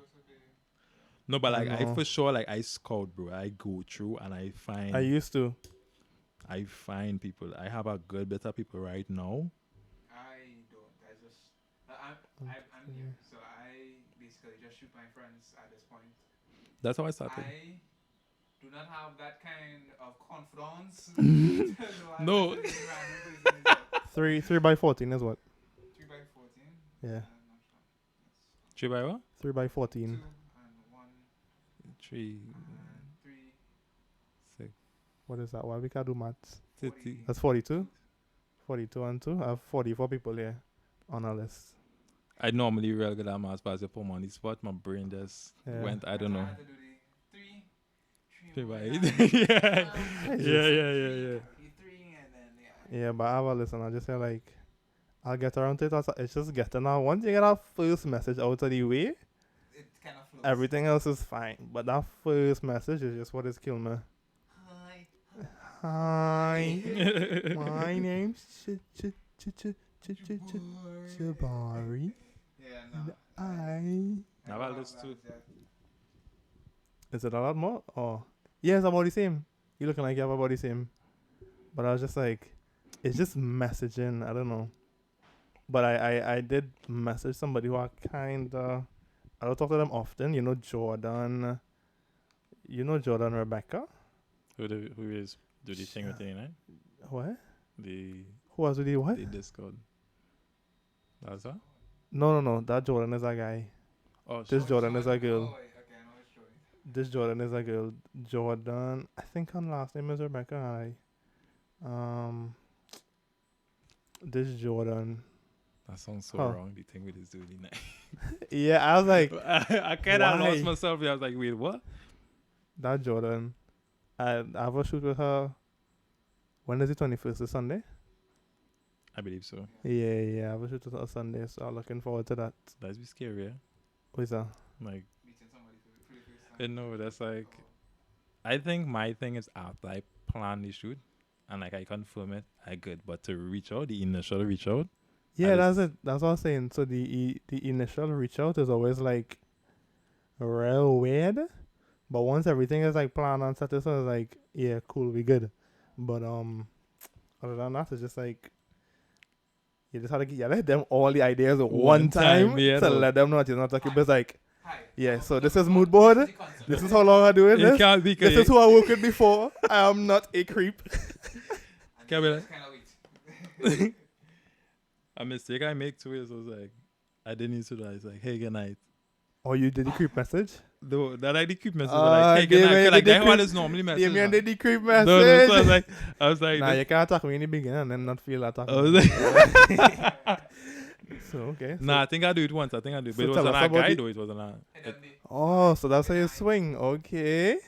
No, but like I for sure, like I scout, bro. I go through and I find. I used to. I find people. I have a good bit of people right now. I don't. I just. I'm new, so I basically just shoot my friends at this point. That's how I started. I do not have that kind of confidence. No. 3x14 is what? 3x14. Yeah. 3 by what? 3x14. 2 and 1. 3. And 3. 6. What is that? Why we can't do maths? 50. That's 42. 42 and 2. I have 44 people here on our list. I normally real good at maths, but as you put me on the spot, my brain just went. I don't know. 3 by 8. Yeah. Yeah, but I have a listen. I just say like, I'll get around to it. It's just getting out. Once you get that first message out of the way, It kind of flows. everything else is fine. But that first message is just what is killing me. Hi. My name's Jabari. I've had this too. Is it a lot more? Oh, yeah, it's about the same. You looking like you have about the same. But I was just like, it's just messaging. I don't know. But I did message somebody who I kinda, I don't talk to them often. You know Jordan. You know Jordan Rebecca. Who is do the thing with the night? What? The Who was with the what? the Discord. That's that? No. That Jordan is a guy. Oh, This Jordan is a girl. Oh, okay, I know which Jordan. This Jordan is a girl. Jordan, I think her last name is Rebecca. This Jordan. that sounds so wrong. The thing with this dude night. Yeah, I was like, I kind of why? lost myself. I was like, wait, what? that Jordan. I have a shoot with her. When is the 21st? Is Sunday? I believe so. Yeah. I have a shoot with her Sunday, so I'm looking forward to that. That'd be scary, yeah? What is that? Like, Meeting somebody for the first No, that's like, I think my thing is after I plan the shoot and like I confirm it, I good. But to reach out, the initial reach out, Yeah, that's just, it. That's what I'm saying. So the initial reach out is always like real weird, but once everything is like planned and set, it's like, yeah, cool, we good. But other than that, it's just like you just have to let them all the ideas at one time yeah, to no. let them know that you're not talking. But it's like, Hi. yeah, so this Number is mood one, board. this is the concept. This is how long I do it. It This, can't be. this is who I worked with before. I am not a creep. And Can we then like- just kind of wait. A mistake I make too is I was like, I didn't used to do that. It's like, hey, good night. Oh, you did the creep message? Though that I did keep message, Ah, like, hey, good night. Damian 'Cause, like did the that one creep- is normally message. Damian man. did the creep No, message. so I was like, Nah, this- you can't talk me in the beginning and then not feel that I was talking. like, So, okay. So, nah, I think I do it once. I think I do, So but it tell wasn't us a about guy the- though. It wasn't a. And then they- oh, so that's how you swing. Okay.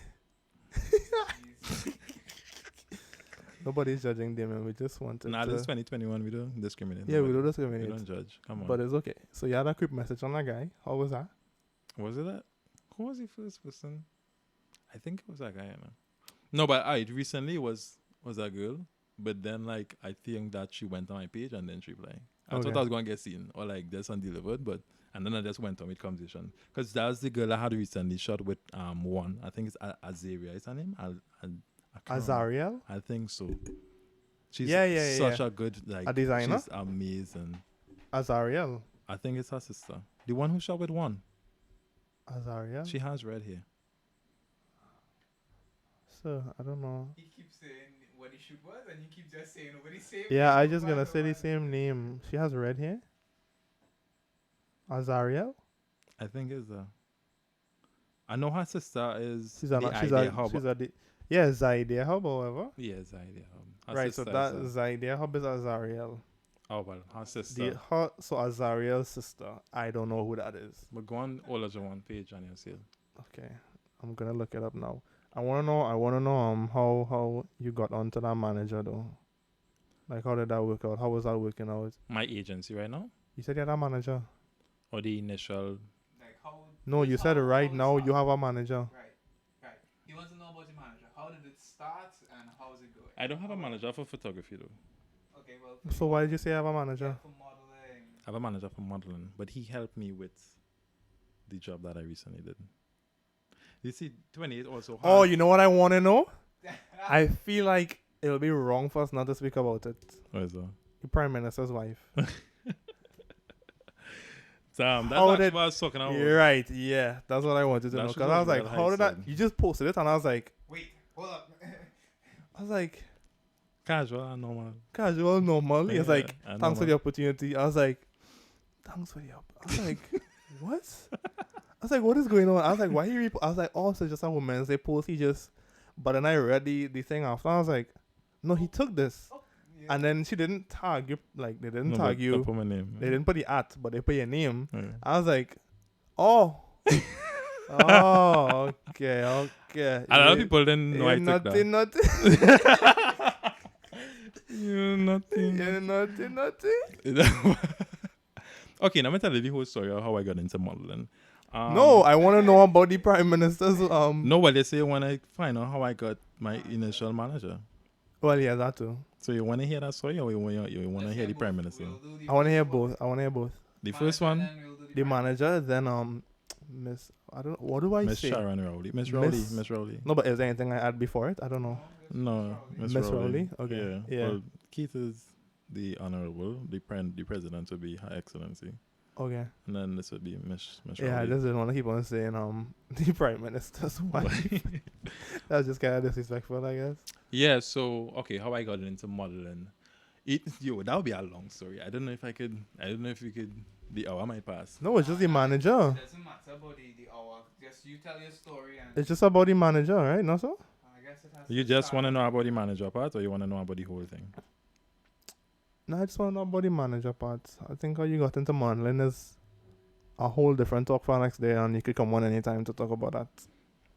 Nobody's judging Damian. We just wanted Nah, to... this is 2021. We don't discriminate. Yeah, we nobody. don't We discriminate. don't judge. Come on. But it's okay. So you had a creep message on that guy. How was that? Was it that? Who was the first person? I think it was that guy. You know? No, but I recently was a girl. But then like I think that she went on my page and then she playing. I thought Okay. I was gonna get seen or like this undelivered, but and then I just went on with conversation because that's the girl I had recently shot with one. I think it's Azaria. Is her name? I can't remember. Azariel? I think so. She's Yeah, such a good like A designer? She's amazing. Azariel. I think it's her sister, the one who shot with one. Azariel? She has red hair. So, I don't know. He keeps saying what he shoot was, and you keep just saying nobody's saying. Yeah, I just gonna say the same name. She has red hair? Azariel? I think it's I know her sister is She's the a, she's idea a, hub. she's a, yeah, Zaidea Hub, however. Yeah, it's the idea hub. Her Right, so sister that is Zaidea Hub is Azariel. oh well, her sister. So Azariel's sister, I don't know who that is. But go on all of your one page and you'll see it. Okay, I'm gonna look it up now. I wanna know how you got onto that manager though. Like how did that work out? How was that working out? My agency right now, You said you had a manager. or the initial. Like how? No, you said right now you have a manager. Right. He wants to know about your manager. How did it start and how is it going? I don't have a manager for photography though. Okay, well. So why did you say you have a manager? For modeling. I have a manager for modeling, but he helped me with the job that I recently did. You see, 28 also. Oh, has- you know what I want to know? I feel like it'll be wrong for us not to speak about it. What is that? The Prime Minister's wife. That's How actually did- what I was talking about. You're right. Yeah, that's what I wanted to That know. shit Because I was was like, real how did that? high-side. You just posted it, and I was like, Wait, hold up. Casual and normal. casual, normal. It's Yeah, like, I know, thanks for man. the opportunity. I was like, thanks for the I was like, what? I was like, what is going on? I was like, why you? I was like, oh, so just a Women's Day post. He just. But then I read the thing after. I was like, no, he took this. Yeah. And then she didn't tag you. Like they didn't No, tag but you. put my name. They didn't put the at, but they put your name. Yeah. I was like, oh. Oh, okay. A lot of people didn't know I took nothing, that. nothing. You nothing. Yeah, nothing. Okay, now I'm tell you the whole story of how I got into modeling. No, I want to know about the Prime Minister's. No, what they say when I find out how I got my initial manager. Well, yeah, that too. So you want to hear that story or you want to hear the Prime Minister? I want to hear both. The first one, The manager, then Miss. I don't. What do I Miss say? Sharon Rowley. Miss Rowley. No, but is there anything I add before it? I don't know. No, Miss Miss Rowley. Rowley? Okay. Yeah. Yeah. Well, Keith is the honorable. The president would be Her Excellency, Okay. and then this would be Miss Yeah, I Rowley. just didn't want to keep on saying the Prime Minister's wife. That's just kind of disrespectful, I guess. Yeah. So okay, how I got into modeling. That would be a long story. I don't know if we could. The hour might pass. No, it's just the manager. It doesn't matter about the hour. Just you tell your story and It's just about the manager, right? No, so? I guess it has You to just start. want to know about the manager part, or you want to know about the whole thing? No, I just want to know about the manager part. I think how you got into modeling is a whole different talk for next day, and you could come on anytime to talk about that.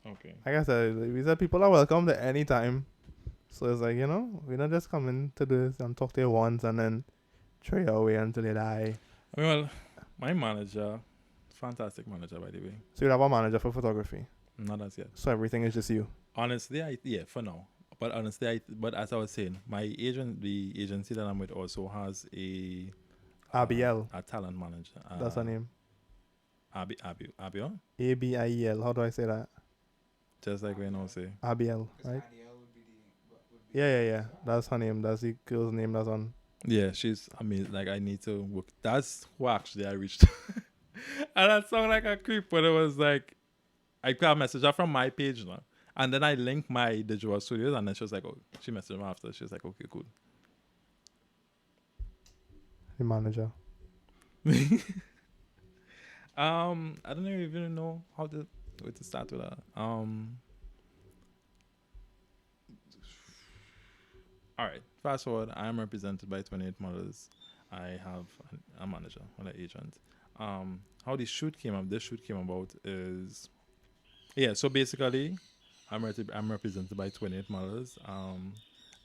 Okay. Like I said, we said people are welcome to any time. So it's like, we're not just coming to this and talk to you once and then throw you away until you die. Well, my manager, fantastic manager by the way. So you have a manager for photography. Not as yet. So everything is just you. Honestly, yeah, for now. But honestly, but as I was saying, the agency that I'm with also has ABL. a talent manager. That's her name. Abio? ABIEL. How do I say that? Just like we now say. ABL, right? Yeah. That's her name. That's the girl's name that's on. Yeah, she's, I mean, like, I need to work. That's who actually I reached. And that sounded like a creep, but it was like, I got a message out from my page now. And then I linked my digital studios, and then she was like, oh, she messaged me after. She was like, okay, cool. The manager. I don't even know where to start with that. All right, fast forward. I am represented by 28 models. I have a manager, an agent. How this shoot came about is, yeah. So basically, I'm represented by 28 models.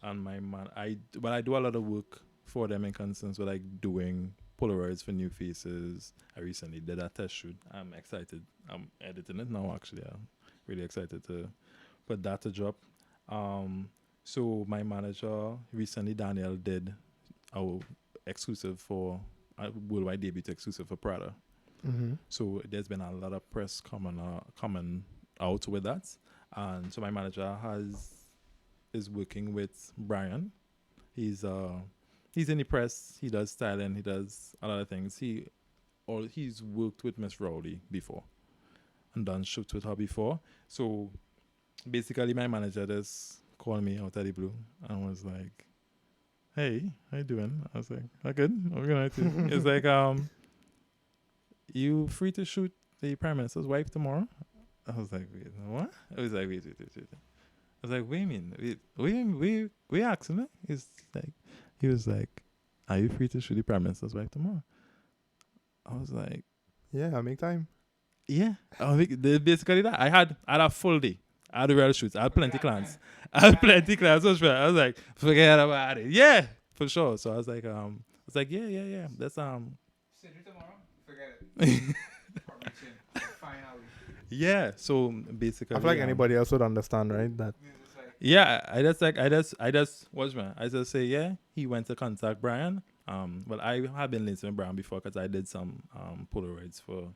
And I do a lot of work for them in constance with like doing Polaroids for new faces. I recently did a test shoot. I'm excited. I'm editing it now. Actually, I'm really excited to put that to drop. So my manager recently, Daniel, did our exclusive for worldwide debut exclusive for Prada. Mm-hmm. So there's been a lot of press coming out with that, and so my manager is working with Brian. He's in the press. He does styling. He does a lot of things. He's worked with Miss Rowley before, and done shoots with her before. So basically, my manager just called me out of the blue and was like, "Hey, how you doing?" I was like, "I'm good. I'm good." It's like, you free to shoot the Prime Minister's wife tomorrow? I was like, wait, what? I was like, wait. I was like, wait a minute. We asking me? He was like, are you free to shoot the Prime Minister's wife tomorrow? I was like, Yeah, I make time. yeah. Basically that. I had a full day. I had a real shoot. I had plenty clients. I was like, forget about it. Yeah, for sure. So I was like, yeah. That's See you tomorrow. Forget it. Finally. Yeah, so basically, I feel like anybody else would understand, right? That yeah, I just what's man? I just say yeah. He went to contact Brian. Well, I have been listening to Brian before because I did some Polaroids for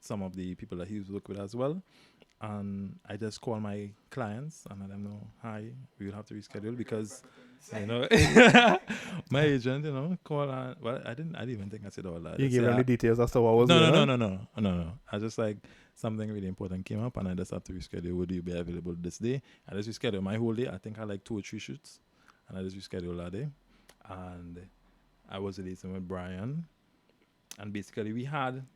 some of the people that he was working with as well. And I just call my clients and let them know, hi, we will have to reschedule because my agent, call and I didn't even think I said all that. you I give said, them the details as to what was going on. No. I just like something really important came up and I just have to reschedule. Would you be available this day? I just reschedule my whole day. I think I like 2 or 3 shoots and I just reschedule that day. And I was releasing with Brian. And basically we had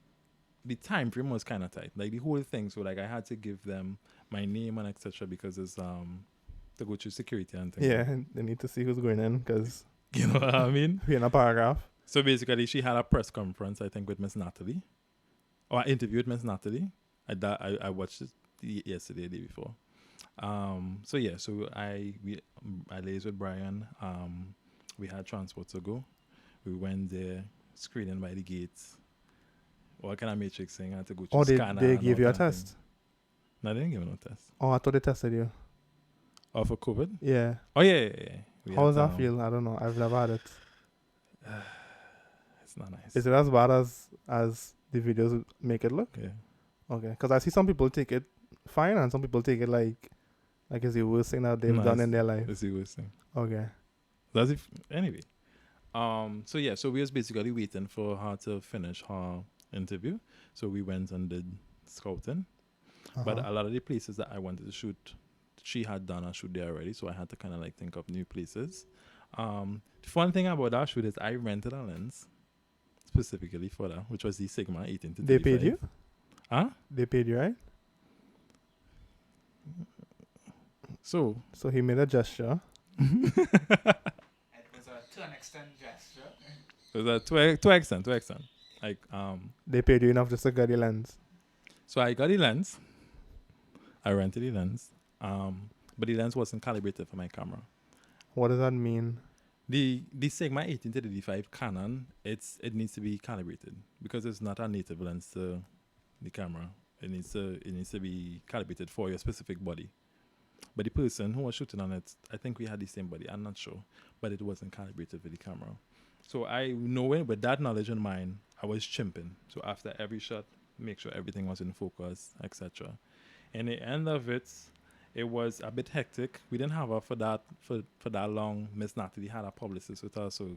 the time frame was kind of tight, like the whole thing. So like I had to give them my name and etc. because it's to go through security and things. Yeah, and they need to see who's going in because You know what I mean? we're in a paragraph. So basically, she had a press conference, I think, with Miss Natalie, or I interviewed Miss Natalie. I watched it yesterday, the day before. So yeah, so I liaised with Brian. We had transport to go. We went there, screening by the gates. What kind of matrix thing? I had to go through scanner. They and gave all you a kind of test? thing. No, they didn't give me no test. Oh, I thought they tested you. Oh, for COVID? Yeah. Oh, yeah. How does that feel? I don't know. I've never had it. It's not nice. Is it as bad as the videos make it look? Yeah. Okay. Because I see some people take it fine and some people take it like it's the worst thing that they've done in their life. It's the worst thing. Okay. That's it. Anyway. So yeah, so we was basically waiting for her to finish her interview. So we went and did scouting. But a lot of the places that I wanted to shoot, she had done a shoot there already, so I had to kind of like think of new places. The fun thing about that shoot is I rented a lens specifically for that, which was the Sigma 18 to 35. They paid you? Huh? They paid you, right? So he made a gesture. It was to an extent gesture. it was to extent. Like They paid you enough just to get the lens. so I got the lens. I rented the lens. But the lens wasn't calibrated for my camera. What does that mean? The Sigma 18 to 35 Canon, it needs to be calibrated because it's not a native lens to the camera. It needs to be calibrated for your specific body. But the person who was shooting on it, I think we had the same body. I'm not sure, but it wasn't calibrated for the camera. So I knowing with that knowledge in mind, I was chimping. So after every shot, make sure everything was in focus, etc. And the end of it, it was a bit hectic. We didn't have her for that long. Miss Natalie had a publicist with her, so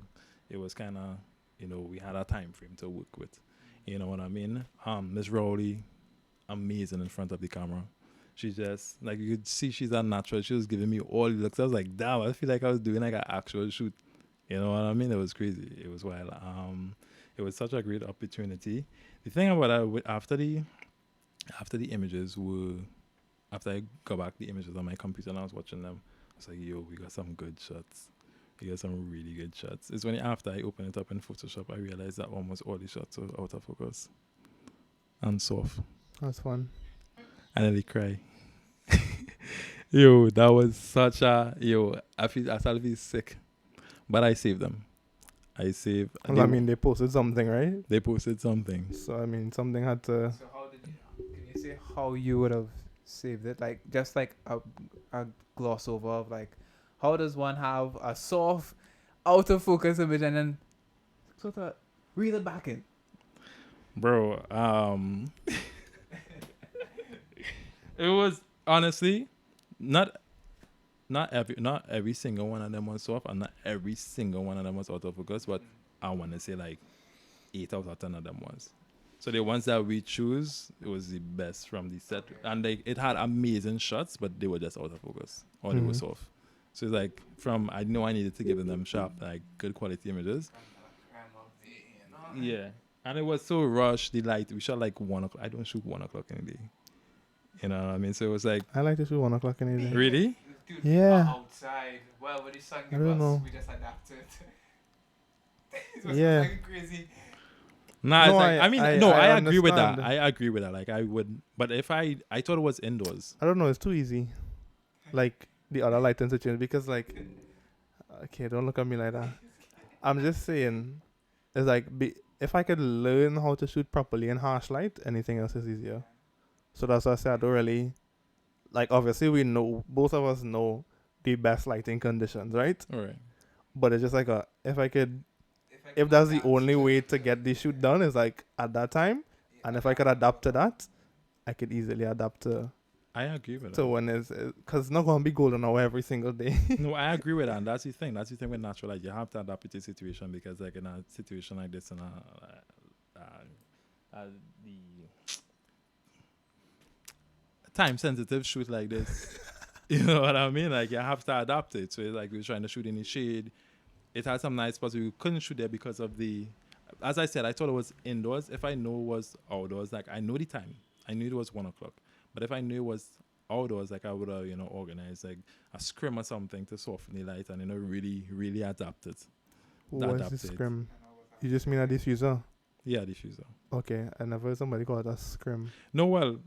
it was kind of, we had a time frame to work with. You know what I mean? Miss Rowley, amazing in front of the camera. She just, like, you could see she's a natural. She was giving me all the looks. I was like, damn, I feel like I was doing like an actual shoot. You know what I mean? It was crazy. It was wild. It was such a great opportunity. The thing about it, after the images were, after I got back the images on my computer and I was watching them, I was like, yo, we got some good shots. We got some really good shots. It's only after I opened it up in Photoshop I realized that almost all the shots were out of focus and soft. That's fun. I nearly cry. Yo, that was such a I started to feel sick, but I saved them. Well, I mean, they posted something, right? They posted something. So I mean, something had to. So how did you? Can you say how you would have saved it? Like just like a gloss over of like, how does one have a soft, out of focus image and then sort of reel it back in? Bro, it was honestly not every single one of them was soft and not every single one of them was out of focus, but I want to say like 8 out of 10 of them was. So the ones that we choose, it was the best from the set, and it had amazing shots, but they were just out of focus or they were soft. So it's like I know I needed to give them sharp, like good quality images. Yeah, and it was so rushed. The light, we shot like 1 o'clock. I don't shoot 1 o'clock in the day. You know what I mean? So it was like, I like to shoot 1 o'clock in the day. really? Dude, Yeah. outside. Well, when the sun I gave don't us, know. we just adapted. It was Yeah. fucking crazy. Nah, No, it's like, I I agree with that. understand. I agree with that. Like I would, but if I thought it was indoors. I don't know. It's too easy. Like the other lighting situation, because like, okay, don't look at me like that. I'm just saying, it's like if I could learn how to shoot properly in harsh light, anything else is easier. So that's why I say I don't really, like, obviously we know, both of us know the best lighting conditions, right? All right. But it's just like if that's the only way to get the shoot done is like at that time, and if I could adapt to that, I could easily adapt to I agree with to that. when because it's not going to be golden hour every single day. No, I agree with that. And that's the thing. That's the thing with natural light. You have to adapt to the situation because, like, in a situation like this, and the time-sensitive shoot like this, you know what I mean? Like, you have to adapt it. So, it's like we were trying to shoot in the shade. It had some nice spots. We couldn't shoot there because of as I said, I thought it was indoors. If I know it was outdoors, like, I know the time. I knew it was 1 o'clock. But if I knew it was outdoors, like, I would have, organized like a scrim or something to soften the light and, really, really adapt it. What is Adapt the it. scrim? You just mean a diffuser? Yeah, diffuser. Okay, I never heard somebody call it a scrim. No, well,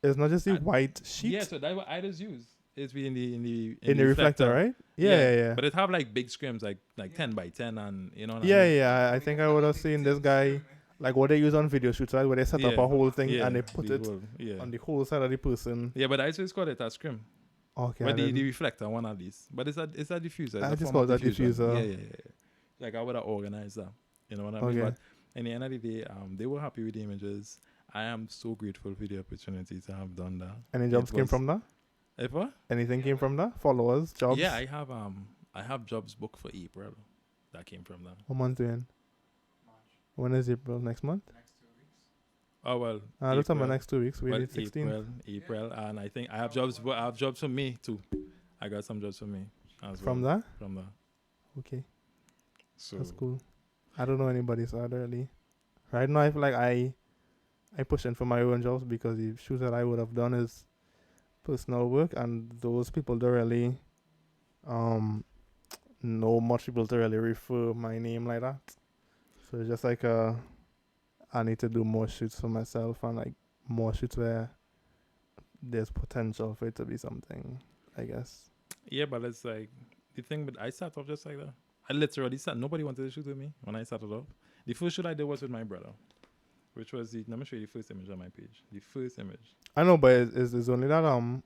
It's not just the I- white sheet yeah, so that's what I just use. It's be in the reflector, right? Yeah. But it have like big scrims, like 10 by 10, and you know. What Yeah, I mean? yeah. I think I would have seen this guy, like what they use on video shoots, right? Where they set up Yeah. a whole thing Yeah, and they put the it whole- yeah. on the whole side of the person. Yeah, but I just call it a scrim. Okay. But I the reflector one at least. But it's a diffuser. I It's just form call of it a diffuser. Yeah. Like I would have organized that. You know what I mean? Okay. But in the end of the day, they were happy with the images. I am so grateful for the opportunity to have done that. Any jobs It came was- from that? If what? Anything came from that? Followers, jobs? Yeah, I have jobs booked for April. That came from that. What month in? When is April? Next month? Oh well. That's on my April. next 2 weeks. We Well, did 16. April, and I think I have jobs. I have jobs for me too. I got some jobs for me as From well. that? From that. Okay. So That's cool. I don't know anybody, so I don't really. Right now, I feel like I push in for my own jobs because the shoots that I would have done is personal work, and those people don't really know much people to really refer my name like that. So it's just like I need to do more shoots for myself and like more shoots where there's potential for it to be something, I guess. yeah, but it's like the thing. But I started off just like that. I literally started. Nobody wanted to shoot with me when I started off. The first shoot I did was with my brother. Which was let me show you the first image on my page. The first image. I know, but it's only that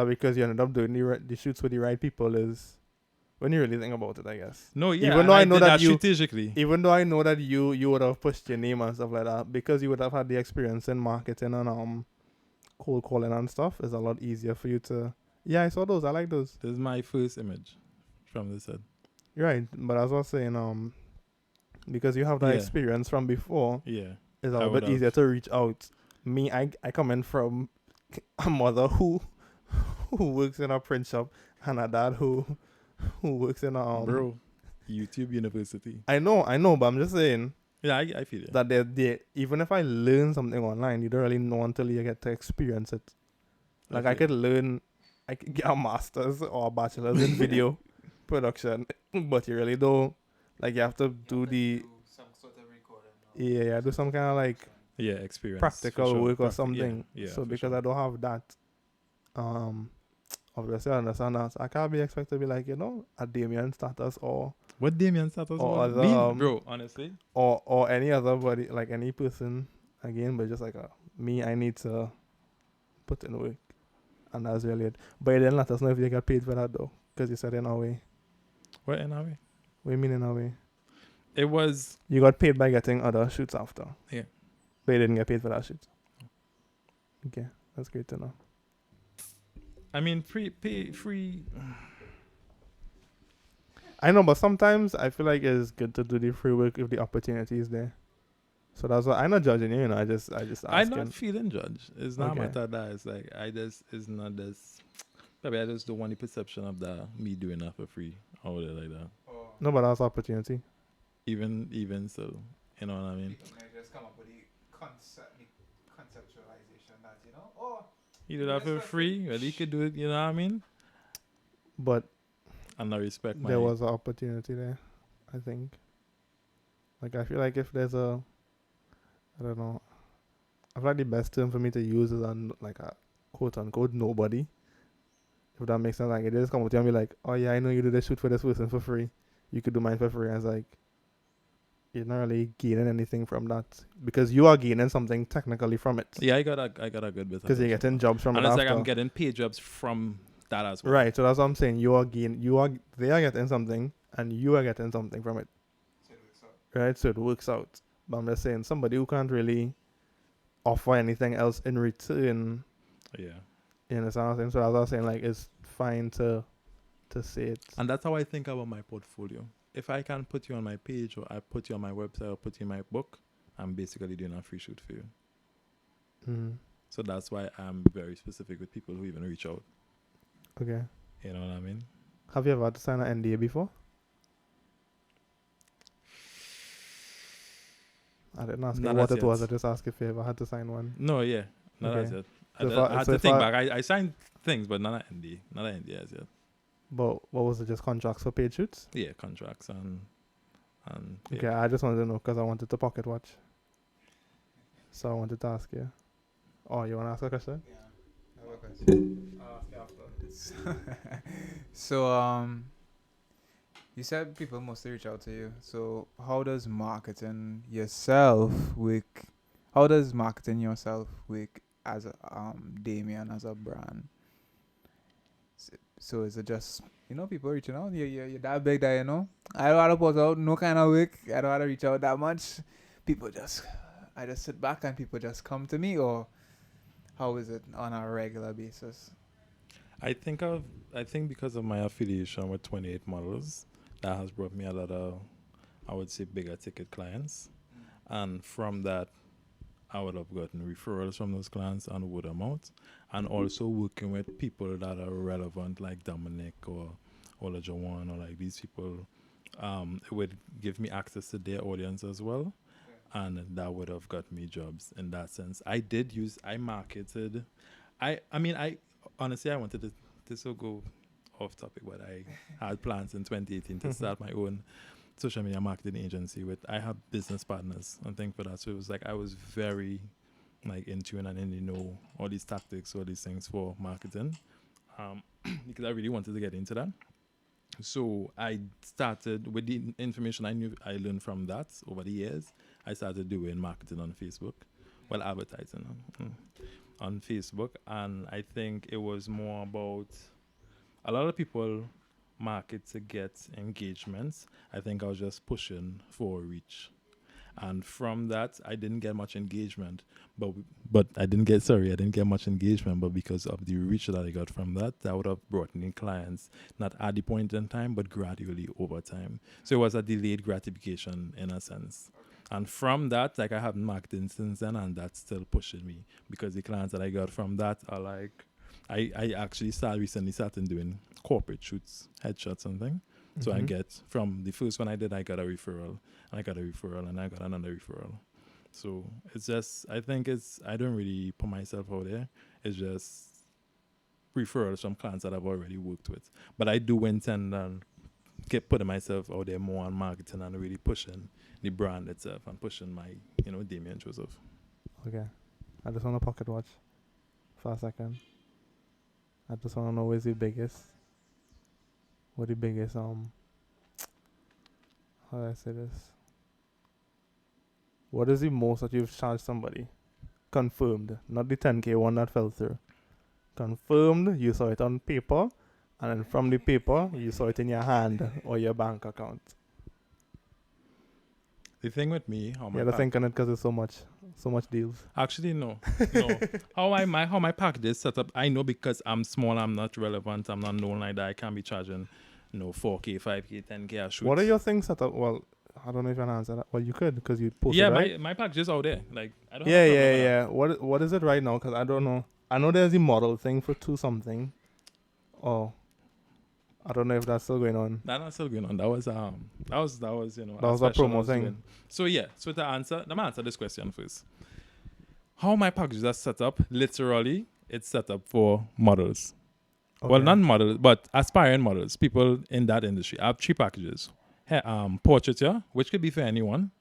because you ended up doing the shoots with the right people is when you really think about it, I guess. No, yeah, Even and though I I know did that that you, strategically. even though I know that you would have pushed your name and stuff like that because you would have had the experience in marketing and cold calling and stuff, it's a lot easier for you to. Yeah, I saw those. I like those. This is my first image from the set. You're right, but as I was saying, because you have that Yeah, experience from before, yeah. it's a I little would bit easier have. to reach out. Me, I come in from a mother who works in a print shop and a dad who works in a Bro, YouTube University. I know, but I'm just saying Yeah, I feel it. that they even if I learn something online, you don't really know until you get to experience it. Like I feel could learn, I could get a master's or a bachelor's in video production, but you really don't. Like you have to do the some sort of recording. yeah, do some kind of like Yeah, experience for practical sure. work or something. Yeah, So for because sure. I don't have that, obviously I understand that. I can't be expected to be like a Damian status What Damien status or was? other Me, bro. Honestly, or any other body like any person again, but just like me, I need to put in work, and that's really it. But then let us know if you get paid for that though, because you said in a way. what in a way? What do you mean in a way? It was. You got paid by getting other shoots after. Yeah. But you didn't get paid for that shoot. Okay, that's great to know. I mean, free. I know, but sometimes I feel like it's good to do the free work if the opportunity is there. So that's why I'm not judging you. I just asking. I'm not feeling judged. It's not Okay. matter that. It's like it's not this. Maybe I just don't want the perception of that me doing that for free or whatever like that. No, but that's opportunity. Even so, you know what I mean. People may just come up with the conceptualization that He did that for free. Well, he could do it. You know what I mean. But And I respect my. there was an opportunity there, I think. Like I feel like if there's I don't know. I feel like the best term for me to use is like a quote unquote nobody. If that makes sense, like it just come up to you and be like, oh yeah, I know you did a shoot for this person for free. You could do mine for free. And it's like you're not really gaining anything from that because you are gaining something technically from it. Yeah, I got a good bit. Because you're getting jobs from and it it's after. like I'm getting paid jobs from that as well. Right, so that's what I'm saying. They are getting something, and you are getting something from it. Right, so it works out. But I'm just saying, somebody who can't really offer anything else in return. Yeah. You understand what I'm saying? So that's what I'm saying. Like, it's fine to say it. And that's how I think about my portfolio. If I can put you on my page, or I put you on my website, or put you in my book, I'm basically doing a free shoot for you. Mm-hmm. So that's why I'm very specific with people who even reach out. Okay. You know what I mean? Have you ever had to sign an NDA before? I didn't ask you Not what as it was. I yet. just asked if you ever had to sign one. No, yeah. Not Okay. as yet. So I had so to think I- back. I signed things, but not an NDA. Not an NDA as yet. But what was it? Just contracts for paid shoots? Yeah, contracts and yeah. Okay, I just wanted to know because I wanted to pocket watch. So I wanted to ask you. Oh, you want to ask a question? Yeah, I have a question. I'll ask you after. So you said people mostly reach out to you. So how does marketing yourself work? How does marketing yourself work as a Damian as a brand? So is it just people reaching out? You're that big that I don't want to put out no kind of work. I don't want to reach out that much. I just sit back and people just come to me, or how is it on a regular basis? I think because of my affiliation with 28 models, that has brought me a lot of, I would say, bigger ticket clients. And from that, I would have gotten referrals from those clients and word of mouth. And also working with people that are relevant, like Dominic or Olajuwon, or like these people, it would give me access to their audience as well. And that would have got me jobs in that sense. I marketed. I honestly, I wanted to, this will go off topic, but I had plans in 2018 to start my own social media marketing agency I have business partners and things for that. So it was like I was very like in tune and in all these tactics, all these things for marketing, because I really wanted to get into that. So I started with the information I learned from that over the years. I started doing marketing on Facebook, well, advertising on Facebook, and I think it was more about a lot of people market to get engagements. I think I was just pushing for reach. And from that, I didn't get much engagement, but I didn't get much engagement, but because of the reach that I got from that, that would have brought in clients, not at the point in time, but gradually over time. So it was a delayed gratification in a sense. And from that, like, I haven't marketing since then, and that's still pushing me because the clients that I got from that are like, I actually recently started doing corporate shoots, headshots, something. So I Mhm. get from the first one I did, I got a referral, and I got a referral, and I got another referral. So it's just, I think I don't really put myself out there. It's just referrals from clients that I've already worked with. But I do intend on putting myself out there more on marketing and really pushing the brand itself and pushing my, Damian Joseph. Okay. I just want a pocket watch for a second. I just want to know what's the biggest. What the biggest how do I say this? What is the most that you've charged somebody? Confirmed, not the 10K one that fell through. Confirmed, you saw it on paper, and then from the paper, you saw it in your hand or your bank account. The thing with me, how my You're just thinking it because there's so much deals. actually no. How my package is set up, I know because I'm small, I'm not relevant, I'm not known like that. I can't be charging 4K, 5K, 10K a shoot. What are your things set up? Well, I don't know if you can answer that. Well, you could because you posted, Yeah, right? my package is out there. Like, I don't Yeah, have a problem yeah, with that. yeah. What is it right now? Because I don't know. I know there's the model thing for 2 something. Oh, I don't know if that's still going on. That's still going on. That was That was a special I promo was thing. doing. So yeah, so let me answer this question first. How my packages are set up, literally, it's set up for models. Okay. Well, not models, but aspiring models, people in that industry. I have 3 packages. Portraiture, which could be for anyone,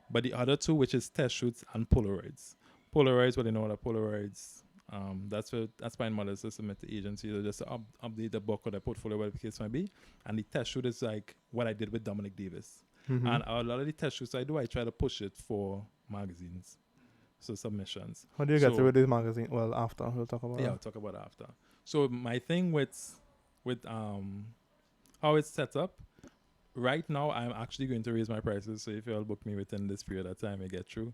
but the other 2, which is test shoots and Polaroids. Polaroids, what you know what a Polaroids. That's for aspiring models to submit to agencies or just to update the book or the portfolio, whatever the case might be. And the test shoot is like what I did with Dominic Davis. Mhm. And a lot of the test shoots I do, I try to push it for magazines, so submissions. How do you get So- through with this magazine? Well, after we'll talk about Yeah, that. I'll talk about it after. So my thing with how it's set up, right now I'm actually going to raise my prices. So if you all book me within this period of time, I get through.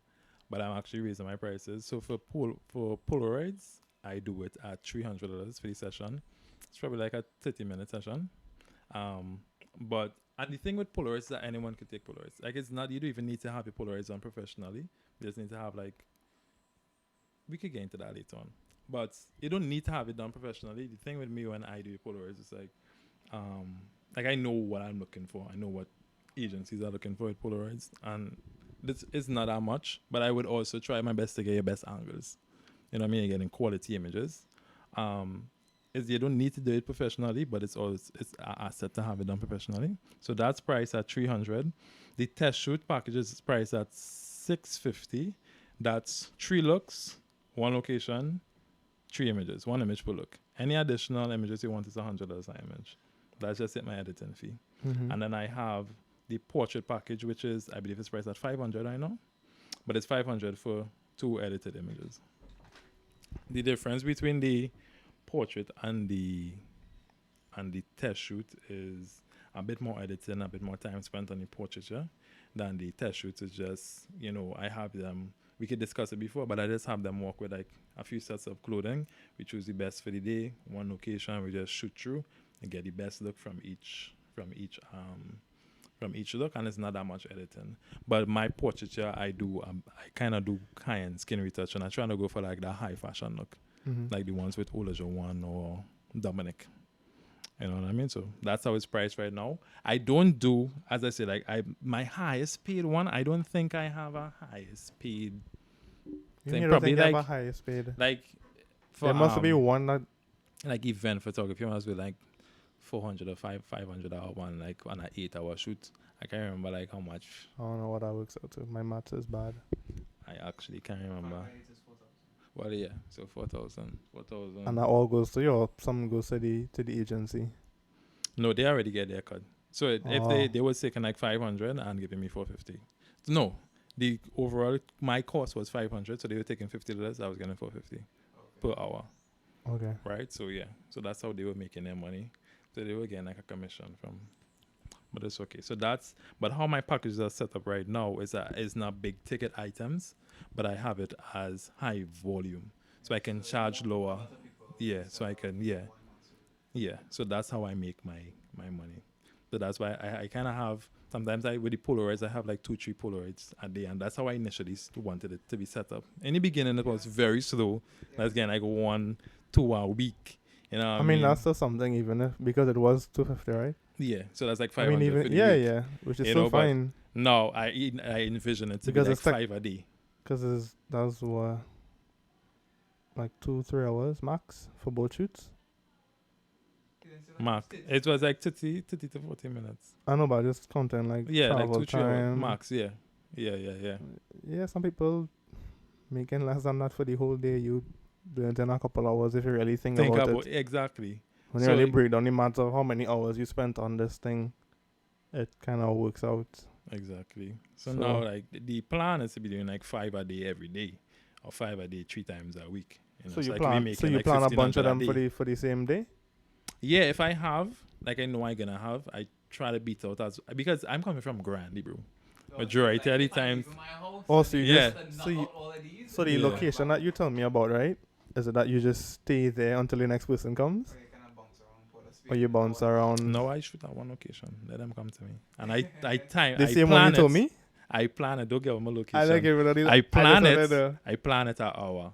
But I'm actually raising my prices. So for Polaroids, I do it at $300 for the session. It's probably like a 30-minute session. But and the thing with Polaroids is that anyone could take Polaroids. Like, it's not, you don't even need to have your Polaroids on professionally. You just need to have, like, we could get into that later on. But you don't need to have it done professionally. The thing with me when I do Polaroids is like I know what I'm looking for. I know what agencies are looking for with Polaroids, and it's not that much. But I would also try my best to get your best angles. You know what I mean? You're getting quality images. Is you don't need to do it professionally, but it's an asset to have it done professionally. So that's priced at $300. The test shoot package is priced at $650. That's 3 looks, 1 location, 3 images, 1 image per look. Any additional images you want is $100 an image. That's just it, my editing fee. Mhm. And then I have the portrait package, which is, I believe it's priced at $500, I know. But it's $500 for 2 edited images. The difference between the portrait and the test shoot is a bit more editing, a bit more time spent on the portraiture than the test shoot. Is just, I have them, we could discuss it before, but I just have them work with like a few sets of clothing. We choose the best for the day, 1 location, we just shoot through and get the best look from each look, and it's not that much editing. But my portraiture, I kind of do high-end skin retouch, and I try to go for like that high fashion look, Mhm. like the ones with Olajuwon or Dominic. You know what I mean? So that's how it's priced right now. I don't do, as I say, like my highest paid one. I don't think I have a highest paid You thing. don't Probably think you have a like highest paid. for There must be one that. like event photography must be like 400 or 500 hour one, like on an 8-hour shoot. I can't remember like how much. I don't know what that works out to. My maths is bad. I actually can't remember. Well, yeah, so 4,000. And that all goes to you, or some goes to the agency. No, they already get their cut. So if Oh, they was taking like 500 and giving me 450. No, the overall my cost was 500, so they were taking $50. I was getting 450 per hour, okay. right? So yeah, so that's how they were making their money. So they were getting like a commission from, but it's okay. So that's but how my packages are set up right now is not big ticket items, but I have it as high volume, so I can charge lower. Yeah, so I can yeah. So that's how I make my money. So that's why I kind of have sometimes I with the Polaroids I have like 2 3 Polaroids a day, and that's how I initially wanted it to be set up. In the beginning it was very slow. That's again like 1 2 a week. You know what I I mean, that's mean? still something, even if because it was 250, right? Yeah. So that's like I mean, 500 even for the yeah, week. yeah, which is You still know, but fine no, I envision it to be because like it's tech, 5 a day. because it's that's what like 2 3 hours max for both shoots. Max. It was like 30 to 40 minutes. I know, but just counting like Yeah, like travel 2 3 hours time. max. Yeah. Yeah. Yeah, some people making less than that for the whole day. You doing it in a couple hours if you really think Think about about it. exactly. When you really So break down the matter of how many hours you spent on this thing, it kind of works out. exactly. So So, now, like the plan is to be doing like 5 a day every day, or 5 a day 3 times a week. You know, so so you I could be plan, so making you like plan a bunch of 1,500 a them day. for the same day. Yeah, if I have, like I know I'm gonna have, I try to beat out as because I'm coming from Grandy, bro. Majority of the times, Oh, so you yeah, just so the yeah. location that you tell me about, right? Is it that you just stay there until the next person comes, or you bounce around? No, I shoot at one location. Let them come to me, and I time The I same one you plan told it. me. I plan it. Don't give them a I like location. everybody. I I just plan wanted it. to. I plan it at hour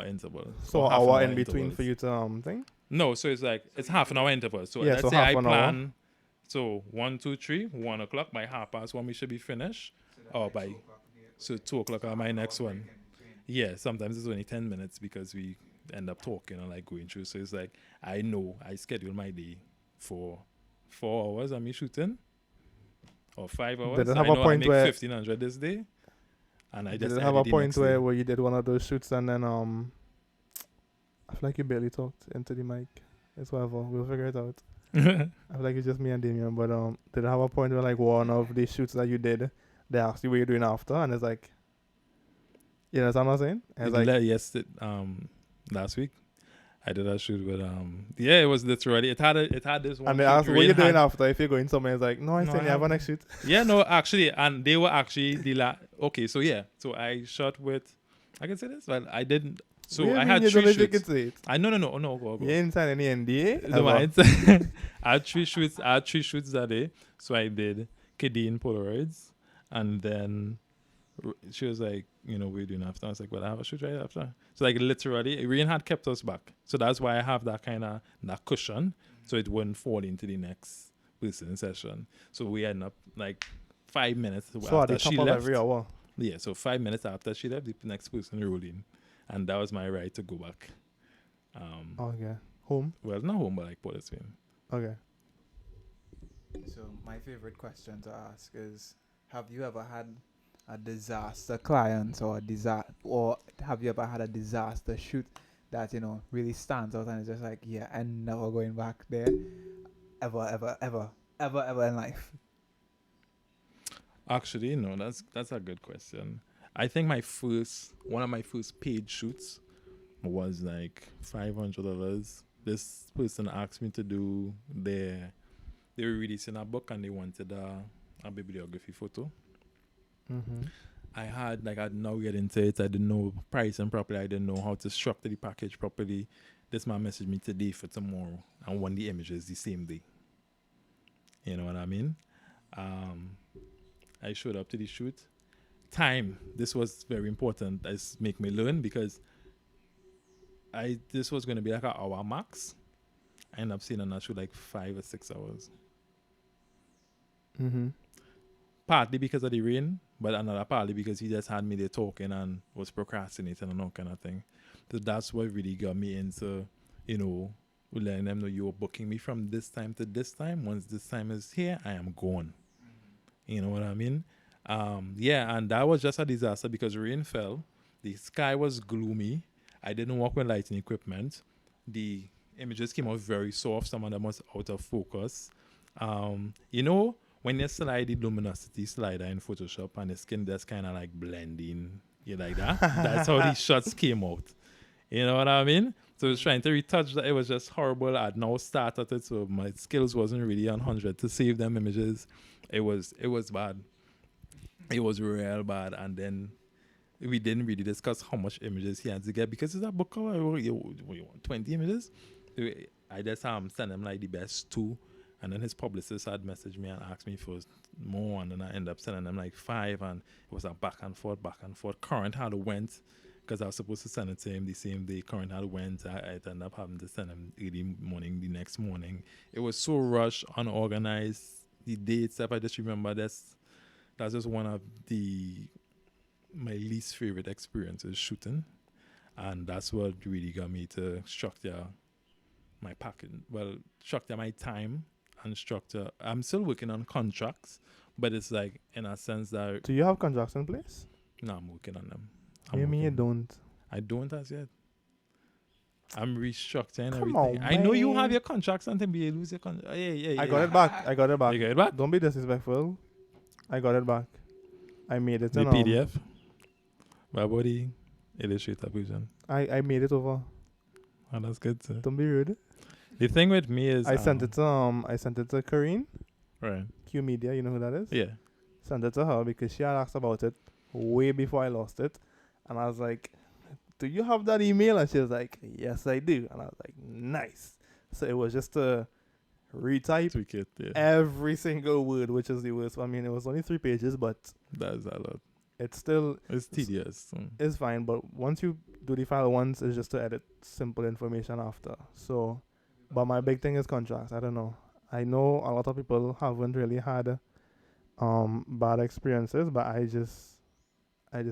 interval So or an half an hour hour in between intervals. for you to thing. No, so it's like it's half an hour interval. So Yeah, let's so say half I an hour. plan. So 1 2 3, 1 o'clock by 1:30 we should be finished, or by 2 o'clock on my next one. Yeah, sometimes it's only 10 minutes because we end up talking and like going through. So it's like I know I schedule my day for 4 hours of me shooting or Did 5 hours. it So have I a know I point make where? 1,500 this day, and I Did just it have edit a the point next day. where you did one of those shoots and then I feel like you barely talked into the mic. It's whatever. We'll figure it out. I feel like it's just me and Damian, but did it have a point where like one of the shoots that you did, they asked you what you're doing after, and it's like, you know what I'm saying? And it's like, Last week I did a shoot with yeah, it was literally it had this one and they shoot asked what Rain you're doing had. after if you're going somewhere. It's like, no, I No, said I you have a have next shoot. Yeah, no, actually, and they were actually okay, so yeah, so I shot with I can say this, but I didn't. What So do you I mean had you don't three know if you can shoots. say it? I no, You go. ain't signed any NDA No, ever. I had 3 shoots. I had 3 shoots that day. So I did Kadeen Polaroids, and then she was like, what are you doing after? I was like, well, I have a shoot right after. So like literally, Rain had kept us back. So that's why I have that kind of that cushion, so it wouldn't fall into the next listening session. So we end up like 5 minutes So at the after top she of left. every hour. Yeah, so 5 minutes after she left, the next person rolled in, and that was my right to go back. Okay. Home. Well, not home, but like Portisville. Okay. So my favorite question to ask is: have you ever had a disaster client or have you ever had a disaster shoot that really stands out and it's just like, yeah, I'm never going back there ever in life? Actually, no, that's a good question. I think one of my first paid shoots was like $500. This person asked me to do they were releasing a book and they wanted a bibliography photo. Mm-hmm. I'd now get into it. I didn't know pricing properly. I didn't know how to structure the package properly. This man messaged me today for tomorrow and want the images the same day. You know what I mean? I showed up to the shoot. Time. This was very important. This make me learn because this was going to be like an hour max. I ended up seeing on that shoot like 5 or 6 hours. Mm-hmm. Partly because of the rain, but another partly because he just had me there talking and was procrastinating and all kind of thing. So that's what really got me into, letting them know you were booking me from this time to this time. Once this time is here, I am gone. You know what I mean? Yeah, and that was just a disaster because rain fell. The sky was gloomy. I didn't work with lighting equipment. The images came out very soft. Some of them was out of focus. You know, when you slide the luminosity slider in Photoshop and the skin just kind of like blending, you like that? That's how these shots came out. You know what I mean? So I was trying to retouch that. It was just horrible. I'd now started it, so my skills wasn't really on 100 to save them images. It was bad. It was real bad. And then we didn't really discuss how much images he had to get because it's a book cover. You want 20 images? I just sent him like the best two. And then his publicist had messaged me and asked me for more. And then I ended up sending them like 5. And it was a back and forth. Current had went because I was supposed to send it to him the same day. Current had went. I ended up having to send him early morning the next morning. It was so rushed, unorganized. The dates, if I just remember, that's just one of my least favorite experiences shooting. And that's what really got me to structure my packet. Well, structure my time and structure. I'm still working on contracts, but it's like in a sense that Do you have contracts in place? no, I'm working on them. You mean you don't? I don't as yet. I'm restructuring Come everything. on, I know you have man. your contracts and then you lose your contract. Yeah. I got it back. I got it back. You get it back? Don't be disrespectful. I got it back. I made it. The in, PDF. My body Illustrator version. I made it over. Oh, that's good too. Don't be rude. The thing with me is I sent it to Karine, right. Q Media. You know who that is? Yeah. Sent it to her because she had asked about it way before I lost it, and I was like, "Do you have that email?" And she was like, "Yes, I do." And I was like, "Nice." So it was just to retype Tweak it. Yeah. every single word, which is the worst. I mean, it was only 3 pages, but That's a lot. it's still It's tedious. it's fine. But once you do the file once, it's just to edit simple information after. So, but my big thing is contracts. I don't know. I know a lot of people haven't really had bad experiences, but I just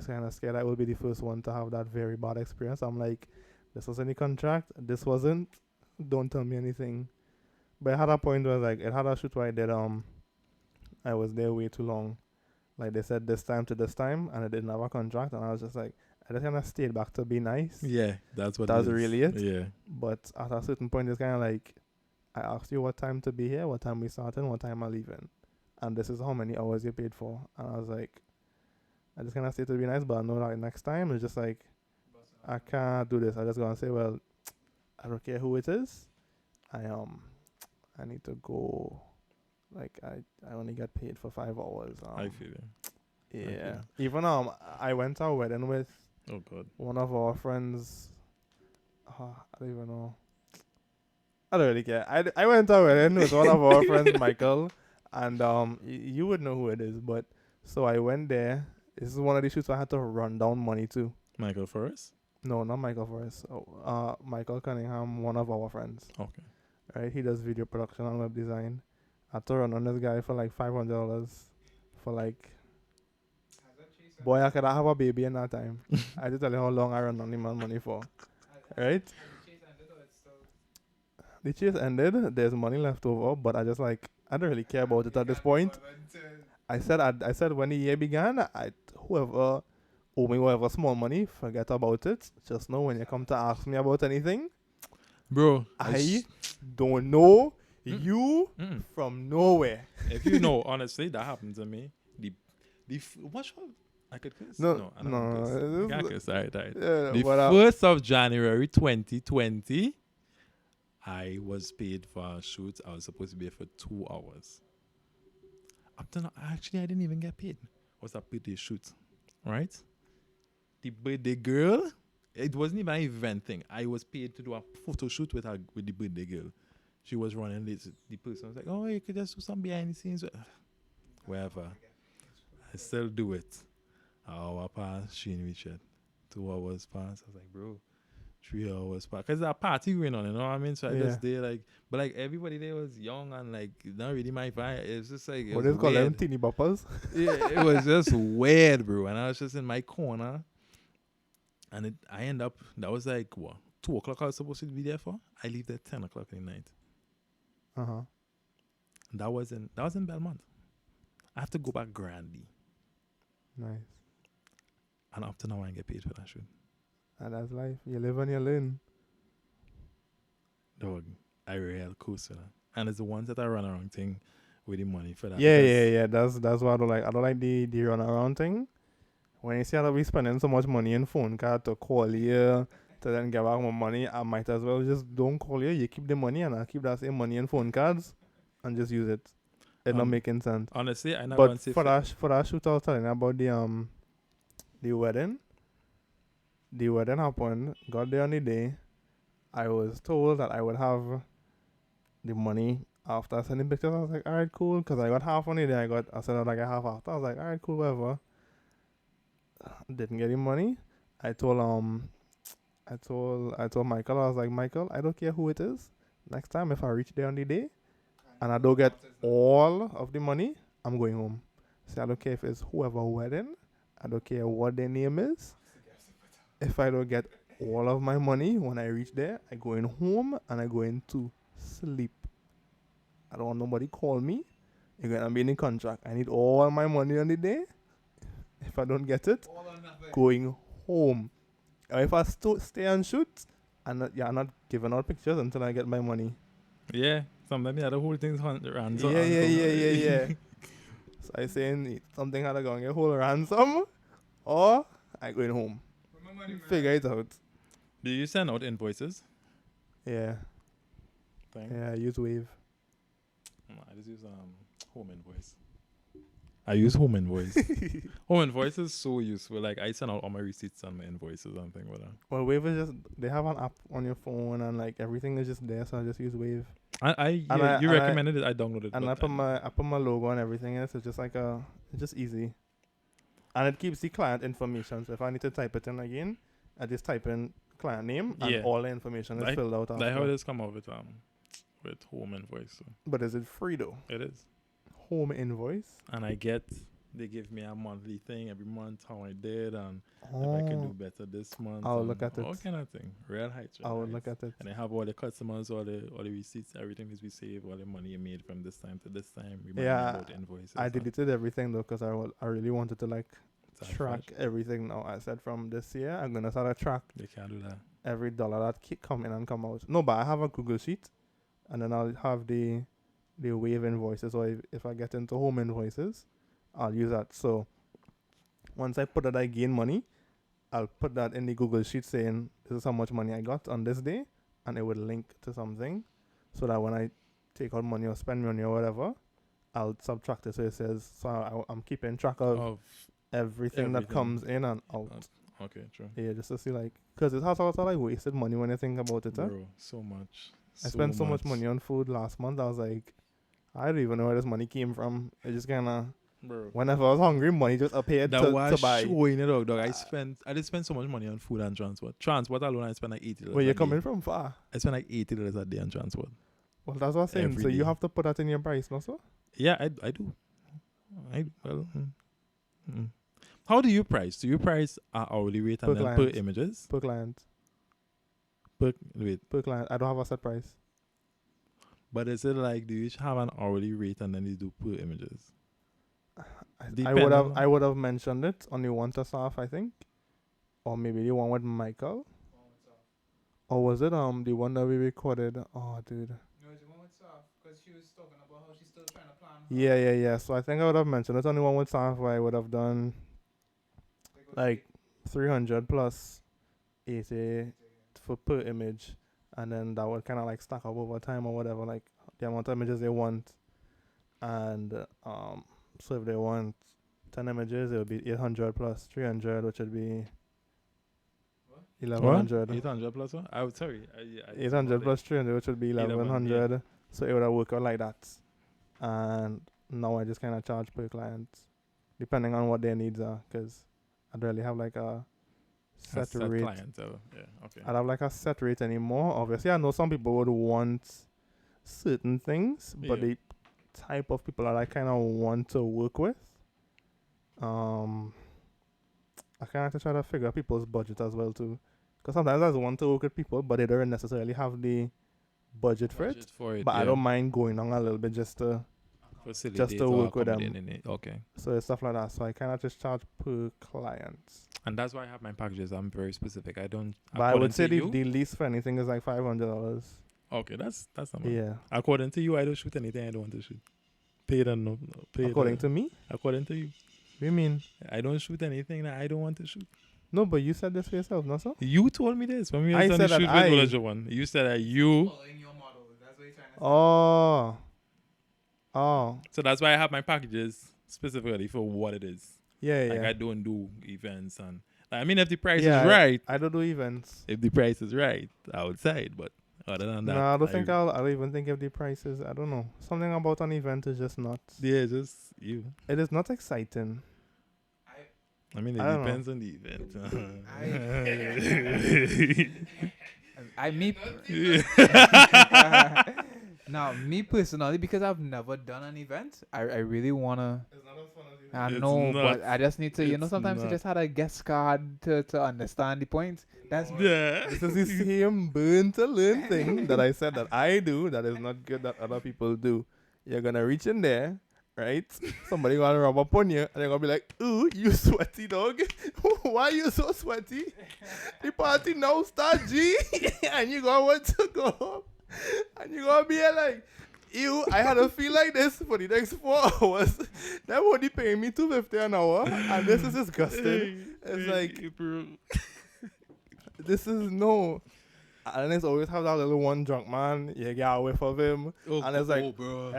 kind of scared I will be the first one to have that very bad experience. I'm like, this was any contract, this wasn't. Don't tell me anything. But I had a point where like it had a shoot where I did I was there way too long. Like they said this time to this time, and I didn't have a contract, and I was just like, I just kind of stayed back to be nice. Yeah, that's what. That's it is. really it. Yeah. But at a certain point, it's kind of like, I asked you what time to be here, what time we starting, what time I'm leaving, and this is how many hours you paid for. And I was like, I just kind of stayed to be nice, but I know like next time it's just like, I can't do this. I just gonna say, well, I don't care who it is. I need to go. Like I only get paid for 5 hours. I feel it. Yeah. feel. Even I went to a wedding with Oh God. one of our friends. I don't even know. I don't really care. I went to a wedding with one of our friends, Michael, and you would know who it is. But so I went there. This is one of the shoots I had to run down money to. Michael Forrest. No, not Michael Forrest. Michael Cunningham, one of our friends. Okay. Right, he does video production and web design. I had to run on this guy for like $500 for like. Boy, I could have a baby in that time. I just tell you how long I run on him money for. Right? The chase ended. There's money left over, but I just like I don't really care about it at this point. I said when the year began, whoever owe me whatever small money, forget about it. Just know when you come to ask me about anything, Bro, I don't know Mm. you Mm. from nowhere. If you know, honestly, that happened to me. What? I could curse. No, I don't no, curse. no, I can't curse. Alright. Yeah, The but 1st of January 2020, I was paid for a shoot. I was supposed to be here for 2 hours. Up to now, actually, I didn't even get paid. It was a birthday shoot, right? The birthday girl, it wasn't even an event thing. I was paid to do a photo shoot with the birthday girl. She was running late. The person was like, "Oh, you could just do some behind the scenes." Wherever. I still do it. An hour passed, she didn't reach it. 2 hours passed. I was like, bro, 3 hours passed. Because there's a party going on, you know what I mean? So I Yeah. just did like, but like everybody there was young and like not really my vibe. It was just like, it what was is called them weird. teeny boppers? Yeah, it was just weird, bro. And I was just in my corner. And I end up, that was like, what, 2 o'clock I was supposed to be there for? I leave there 10 o'clock in the night. Uh-huh. That was in Belmont. I have to go back grandly. Nice. And up to now I ain't get paid for that shoot. And that's life. You live and you learn. dog, I real coast with that. And it's the ones that I run around thing with the money for that. Yeah, because yeah, yeah. That's what I don't like. I don't like the run around thing. When you see how we spending so much money in phone card to call you to then get back more money, I might as well just don't call you. You keep the money and I'll keep that same money in phone cards and just use it. It not making sense. Honestly, I not But gonna say for that shoot I was telling you about the wedding. The wedding happened, got there on the day. I was told that I would have the money after sending pictures. I was like, alright, cool, because I got half on the day. I said like a half after. I was like, alright, cool, whatever. Didn't get the money. I told I told Michael, I was like, Michael, I don't care who it is. Next time if I reach there on the day and I don't get all of the money, I'm going home. So I don't care if it's whoever wedding. I don't care what their name is. If I don't get all of my money when I reach there, I go in home and I go into sleep. I don't want nobody call me. You're gonna be in the contract. I need all my money on the day. If I don't get it, going home. Or if I stay and shoot, I'm not giving out pictures until I get my money. yeah. Sometimes yeah, the whole thing's ransom. Yeah. So I saying something had to go and get whole ransom, or I going home. Figure it out. Do you send out invoices? Yeah. Thing? Yeah, I use Wave. No, I just use home invoice. I use home invoice. Home invoice is so useful. Like I send out all my receipts and my invoices and things like that. Well, Wave is just, they have an app on your phone and like everything is just there, so I just use Wave. You recommended it. I downloaded it. And I put my logo and everything in it, so it's just like it's just easy. And it keeps the client information. So if I need to type it in again, I just type in client name and all the information is filled out after. That's how it is come up with home invoice. So. But is it free though? It is. Home invoice? And they give me a monthly thing every month, how I did, and if I can do better this month. I'll look at it. All kind of thing. Real heights. I will look at it. And they have all the customers, all the receipts, everything is we save, all the money you made from this time to this time. Yeah, invoices. I deleted everything though because I really wanted to like track everything now. I said from this year, I'm going to start to track. They can't do that. Every dollar that come in and come out. No, but I have a Google Sheet and then I'll have the Wave invoices, or if I get into home invoices, I'll use that. So once I put that I gain money, I'll put that in the Google Sheet saying this is how much money I got on this day, and it would link to something so that when I take out money or spend money or whatever, I'll subtract it so it says, so I'm keeping track of everything that comes in and out. Okay, true. Yeah, just to see like, because it has also like wasted money when you think about it. Bro, so much. I spent so much money on food last month. I was like, I don't even know where this money came from. It just kind of, whenever I was hungry, money just appeared to buy. Showing it out, dog. I did spend so much money on food and transport. Transport alone, I spent like $80. Well, you're coming from far. I spent like $80 a day on transport. Well, that's what I'm saying. Every so day. you have to put that in your price, no, sir? Yeah, I do. How do you price? Do you price hourly rate and then per images? Per client. Per client. I don't have a set price. But is it like, do you have an hourly rate and then you do per images? I would have mentioned it on the one to staff, I think, or maybe the one with Michael, or was it the one that we recorded? Oh, dude. No, it's the one with staff because she was talking about how she's still trying to plan. Yeah. So I think I would have mentioned it on the one with staff where I would have done like 300 plus 80 for per image. And then that would kind of like stack up over time or whatever, like the amount of images they want. And so if they want 10 images, it would be 800 plus 300, which would be 1100. 800 plus what? I 800 plus 300, which would be 1100. Yeah. So it would have worked out like that. And now I just kind of charge per client, depending on what their needs are, because I don't really have like a set rate. I'd have like a set rate anymore. Obviously, I know some people would want certain things, but the type of people that I kind of want to work with, I kind of have to try to figure out people's budget as well too. Because sometimes I want to work with people, but they don't necessarily have the budget for it. But I don't mind going on a little bit just to work with them. Okay. So it's stuff like that. So I kind of just charge per client. And that's why I have my packages. I'm very specific. I don't. But I would say the least for anything is like $500. Okay, that's not bad. Yeah. According to you, I don't shoot anything I don't want to shoot. Paid or no, paid. According to me? According to you, What do you mean? I don't shoot anything that I don't want to shoot. No, but you said this for yourself, not so? You told me this when we I was on the said that shoot I- with Olajuwon. You said that you. Following your model. That's what you're trying to say. Oh. Oh. So that's why I have my packages specifically for what it is. Yeah, Like yeah. I don't do events and I mean if the price Yeah, is right, I don't do events. if the price is right, outside. But other than that, No, I don't even think if the prices. I don't know. Something about an event is just not. yeah, just you. It is not exciting. I mean, it I don't know. depends on the event. I me now me personally, because I've never done an event, I really wanna. I It's know, not. but I just need to. It's Sometimes you not. just had a guest card to understand the point. That's Yeah. This is the same burn to learn thing that I said that I do that is not good that other people do. You're gonna reach in there, right? Somebody gonna rub up on you and they're gonna be like, ooh, you sweaty dog. Why you so sweaty? The party now start G and you gonna want to go home. And you gonna be here like, ew, I had to feel like this for the next 4 hours. They're only paying me $2.50 an hour and this is disgusting. It's like, bro. this is no. And it's always have that little one drunk man. You get away from him. And it's like, bro.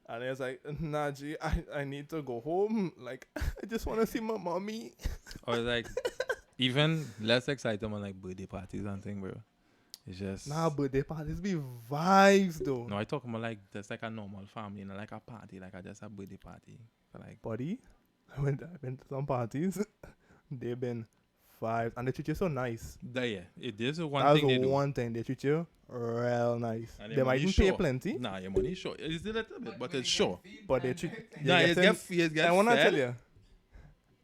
And it's like, nah, G, I need to go home. Like, I just want to see my mommy. Or like, even less exciting on like birthday parties and thing, bro. It's just Nah, birthday parties be vibes, though. No, I talk about like just like a normal family, like a party, like just a birthday party. So like, Buddy, I've been to some parties. They've been vibes. And they treat you so nice. yeah, it is one That's thing they do. one thing. They treat you real nice. And They might even pay sure. plenty. Nah, your money sure. It's a little bit, but it's sure. But they treat Nah, you it's getting- get I want to fed. tell you.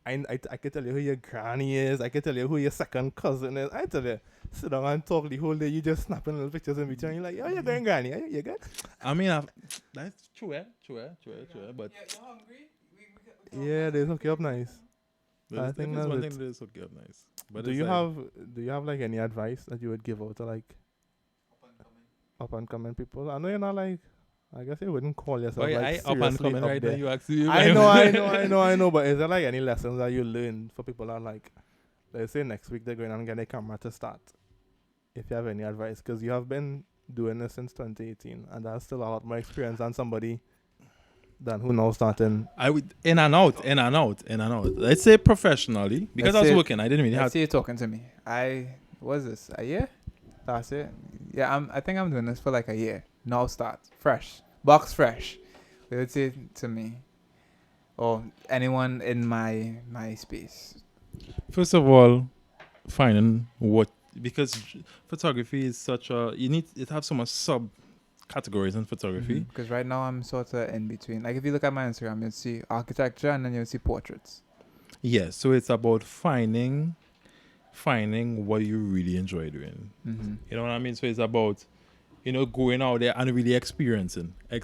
I can tell you who your granny is. I can tell you who your second cousin is. I tell you, sit down and talk the whole day. You just snapping little pictures in between. You're like, oh, you're going granny. You good? I mean, that's true, but you're hungry? Yeah, they hook you up nice. I that think is that's one it. thing that is okay, nice. But Do it's you like, have like any advice that you would give out to like up and coming people? I know you're not like, I guess you wouldn't call yourself boy, like I up and seriously coming up right there. now. You actually, I know. But is there like any lessons that you learned for people that like, let's say next week they're going and get a camera to start? If you have any advice, because you have been doing this since 2018, and that's still a lot more experience than somebody than who now starting. I would in and out. Let's say professionally, because Let's I was say- working, I didn't really I have. see you talking to me. What's this? A year? That's it. Yeah, I think I'm doing this for like a year. Now start fresh, box fresh. They would say to me, or anyone in my space. First of all, finding what, because photography is such a, you need it have so much sub categories in photography. Because right now I'm sort of in between. Like if you look at my Instagram, you'll see architecture and then you'll see portraits. Yeah, so it's about finding what you really enjoy doing. Mm-hmm. You know what I mean? So it's about, going out there and really experiencing and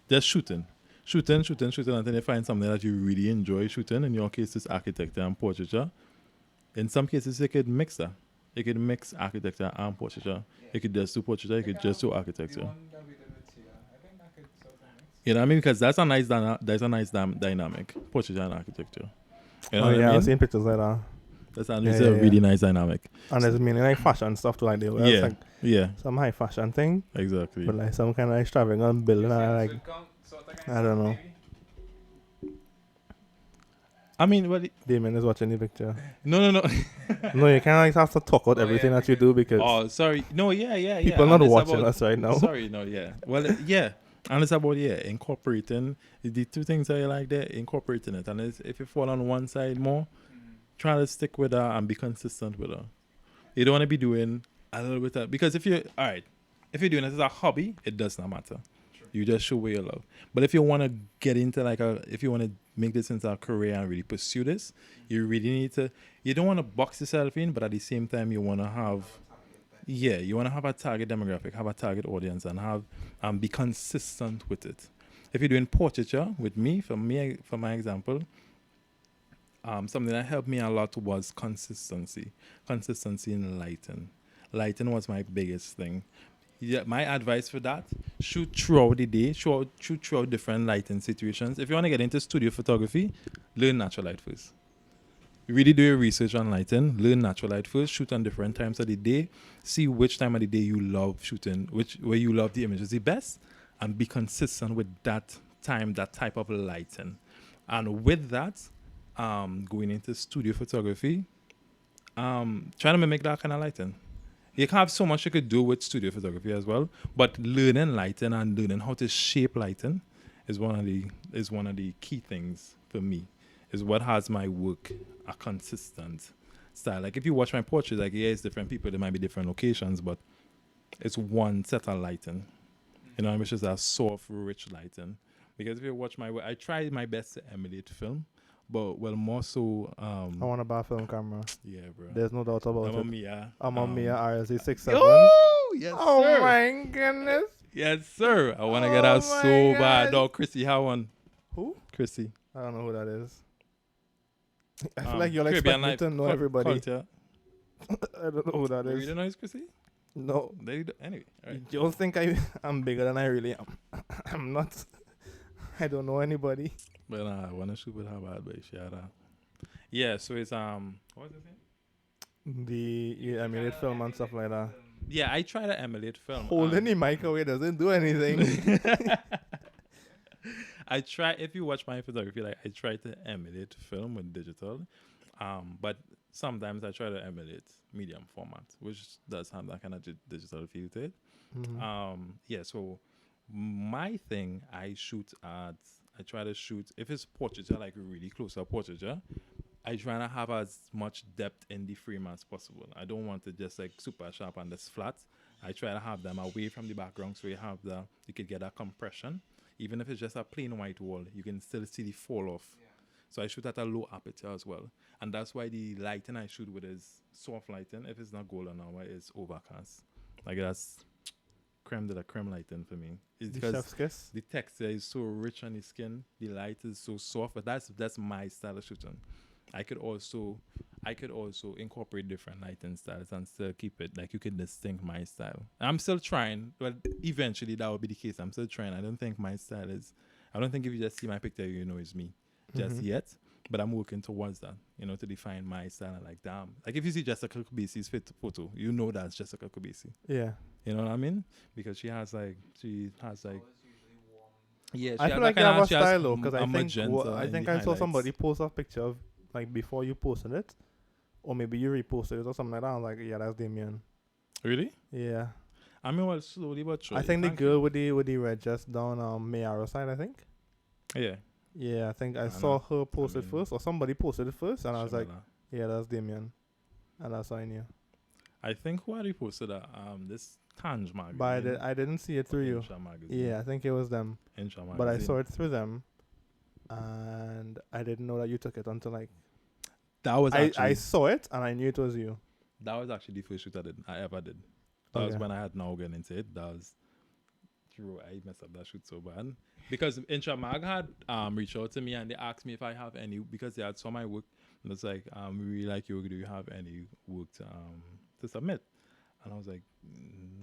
just shooting until you find something that you really enjoy shooting. In your case, it's architecture and portraiture. In some cases, you could mix that. You could mix architecture and portraiture. You could just do portraiture. You could just do architecture. You know what I mean? Because that's a nice dynamic, portraiture and architecture. You know what I I've mean? seen pictures like that. That's a Yeah, really nice dynamic. And there's meaning like fashion stuff too, like they wear Yeah, like yeah, some high fashion thing, exactly. but like some kind of extravagant building. Like I don't know. I mean, well, Damien is watching the picture. no. No, you can't like have to talk out everything that you do because Oh, sorry. No, yeah. people And not it's watching about- us right now. Sorry, no, yeah. Well, yeah. And it's about, incorporating the two things that you like there, incorporating it. And if you fall on one side more, try to stick with her and be consistent with her. You don't want to be doing a little bit of, because if you're doing it as a hobby, it does not matter. You just show where you love. But if you want to get into if you want to make this into a career and really pursue this, you really need to, you don't want to box yourself in, but at the same time, you want to have, you want to have a target demographic, have a target audience, and be consistent with it. If you're doing portraiture with me, for my example, something that helped me a lot was consistency in lighting. lighting was my biggest thing. Yeah, my advice for that: shoot throughout the day, shoot throughout different lighting situations. If you want to get into studio photography, learn natural light first. Really do your research on lighting, learn natural light first, shoot on different times of the day, see which time of the day you love shooting, where you love the images the best, and be consistent with that time, that type of lighting. And with that, going into studio photography, trying to mimic that kind of lighting. You can have so much you could do with studio photography as well, but learning lighting and learning how to shape lighting is one of the key things for me. Is what has my work a consistent style. Like if you watch my portraits, like it's different people, there might be different locations, but it's one set of lighting. You know, which is a soft, rich lighting. Because if you watch my work, I try my best to emulate film, but more so. I want to buy a film camera. Yeah, bro. There's no doubt about it. Mia. I'm on Mia RZ67. Oh, yes, Oh sir. my goodness. Yes, sir. I want to get Oh out my so God. bad. Dog, Chrissy, how one? Who? Chrissy. I don't know who that is. I feel like you're like Caribbean expecting me to know cul- everybody. culture. I don't know who that You is. don't know it's Chrissy? No. Anyway, all right. You don't think I'm bigger than I really am. I'm not. I don't know anybody. But I want to shoot with her bad, but she had a... Yeah, so it's what was it? I mean, it film and stuff like that. Yeah, I try to emulate film. Holding the mic away doesn't do anything. I try, if you watch my photography, like I try to emulate film with digital, but sometimes I try to emulate medium format, which does have that kind of digital feel to it. Yeah, so my thing, I try to shoot, if it's portraiture, like really close to portraiture, I try to have as much depth in the frame as possible. I don't want it just like super sharp and just flat. I try to have them away from the background so you could get that compression. Even if it's just a plain white wall, you can still see the fall off. Yeah. So I shoot at a low aperture as well. And that's why the lighting I shoot with is soft lighting. If it's not golden hour, it's overcast. Like that's creme de la creme lighting for me. It's The chef's kiss. the texture is so rich on the skin, the light is so soft, but that's my style of shooting. I could also incorporate different lighting styles and still keep it like you can distinct my style. I'm still trying. Well, eventually that will be the case. I'm still trying. I don't think my style is. I don't think if you just see my picture, you know it's me just yet. But I'm working towards that. You know, to define my style. And like, damn. Like if you see Jessica Kubasi's photo, you know that's Jessica Kubasi. Yeah. You know what I mean? Because she has like. Yeah, I feel like you have a style though, because I think I saw somebody post a picture of like before you posted it, or maybe you reposted it or something like that. I was like, yeah, that's Damian. Really? Yeah. I mean, well, slowly but surely. I think the girl with the red dress down Mayara side, I think. Yeah. Yeah, I think I I saw know. her post I it mean, first, or somebody posted it first, and I was like, Shabala. yeah, that's Damian, and that's how I knew. I think who had reposted that this Tanj magazine. But I didn't see it through you. Intra magazine. Yeah, I think it was them, Intra magazine. but I saw it through them, and I didn't know that you took it until like That was actually I saw it and I knew it was you. that was actually the first shoot I ever did. That was Okay. when I had now getting into it. That was true. I messed up that shoot so bad because Intra Mag had reached out to me and they asked me if I have any because they had saw my work and it's like we really like you. Do you have any work to submit? And I was like,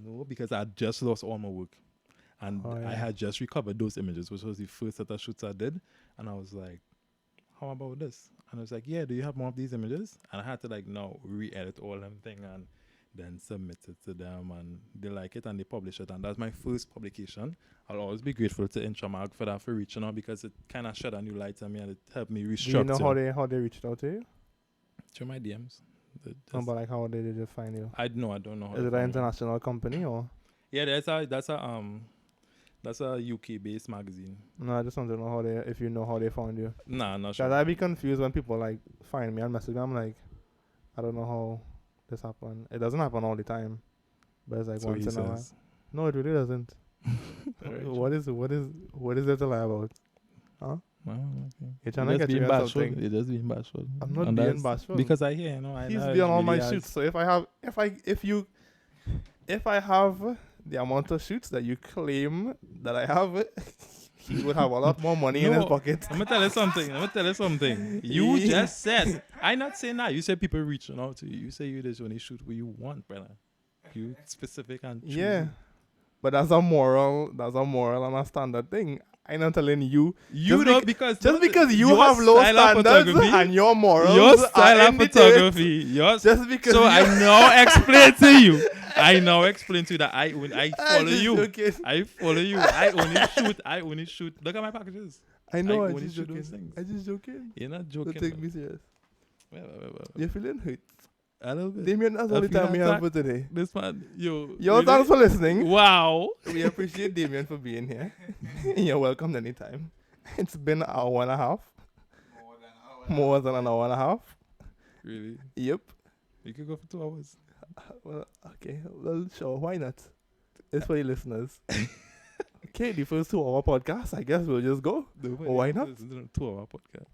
no, because I had just lost all my work. And I had just recovered those images, which was the first set of shoots I did. And I was like, how about this? And I was like, yeah, do you have more of these images? And I had to like now re-edit all them thing and then submit it to them. And they like it and they publish it. And that's my first publication. I'll always be grateful to Intramag for that, for reaching out because it kind of shed a new light on me and it helped me restructure. Do you know how they reached out to you? Through my DMs. No, but like how they did they find you? I don't know. How Is it an international company or? Yeah, that's a UK based magazine. No, I just want to know if you know how they found you. Nah, not Cause sure. I'd be confused when people like find me and message me. I'm like, I don't know how this happened. It doesn't happen all the time, but it's like So once he in a while. says. No, it really doesn't. Alright, What is there to lie about? Huh? Well, okay. You're trying to get you something. You're just being bashful. I'm not And being that's bashful. because I hear, He's been on all my shoots. So if I have the amount of shoots that you claim that I have, he would have a lot more money in his No. pocket. I'm gonna tell you something. You just said. I'm not saying that. You said people reaching out to you. You say you just only shoot what you want, brother. You specific and choosy. Yeah. But that's a moral and a standard thing. I'm not telling you. You Just know, bec- because Just because you your have low style of standards photography- and your morals your are style of in the dirt. photography, yours. Just because So you I now explain to you. I now explain to you that when I I'm follow just you. joking. I follow you. I only shoot. Look at my packages. I know. I I'm only just shoot joking. those things. I'm just joking. You're not Don't joking. take me serious. Well, You're feeling hurt. a little bit. Damien, that's I all the feel time we have attacked. for today. This man, yo. Yo, thanks for listening. Wow. We appreciate Damien for being here. You're welcome anytime. It's been an hour and a half. More than an hour and a half. Really? Yep. You could go for 2 hours. Well, okay. Well, sure. Why not? It's for the listeners. Okay, the first 2 hour podcast. I guess we'll just go. Why not? 2 hour podcast.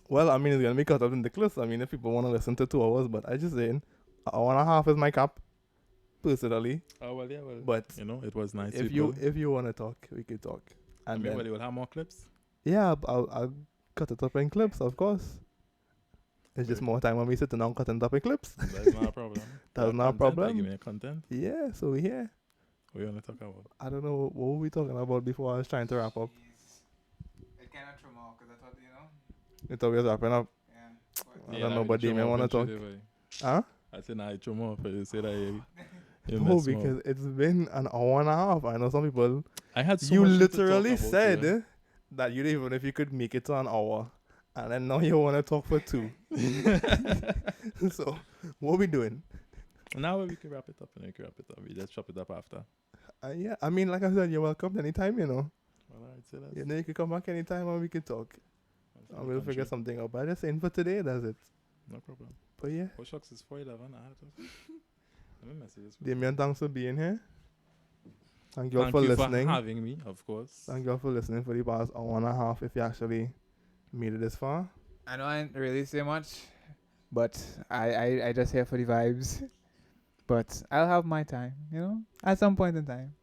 Well, I mean, it's gonna be cut up in the clips. I mean, if people want to listen to 2 hours, but I just saying, an hour and a half is my cap, personally. Oh well, yeah, well. But You know, it was nice. if you want to talk, we could talk. I And mean, then, well, you will have more clips. yeah, I'll cut it up in clips, of course. It's just Right. more time when we sit down cutting it up in clips. That's not a problem. That's not a problem. Give me a content. Yeah, so we're here. What you want to talk about? I don't know what were we talking about before I was trying to wrap up. It cannot throw more because I thought, We thought we was wrapping up. yeah. I don't know, but Damien wanna talk. Huh? I said, I throw more for you. Say that you No, mess more. because it's been an hour and a half. I know some people. I had so You much to literally talk about said today. that you didn't even if you could make it to an hour, and then now you want to talk for 2. So what we doing? Now we can wrap it up and we can wrap it up. We just chop it up after. Yeah, I mean, like I said, you're welcome anytime. You know, Well, alright, say that. you know, you can come back anytime and we can talk, and we'll figure something out. But just saying for today, that's it. No problem. But yeah, Oh, shucks, it's 4:11. I have to. Let me message this. Damien, thanks for being here. Thank you all Thank for you listening. for having me, of course. Thank you all for listening for the past hour and a half. If you actually made it this far, I know I didn't really say much, but I just here for the vibes. But I'll have my time, at some point in time.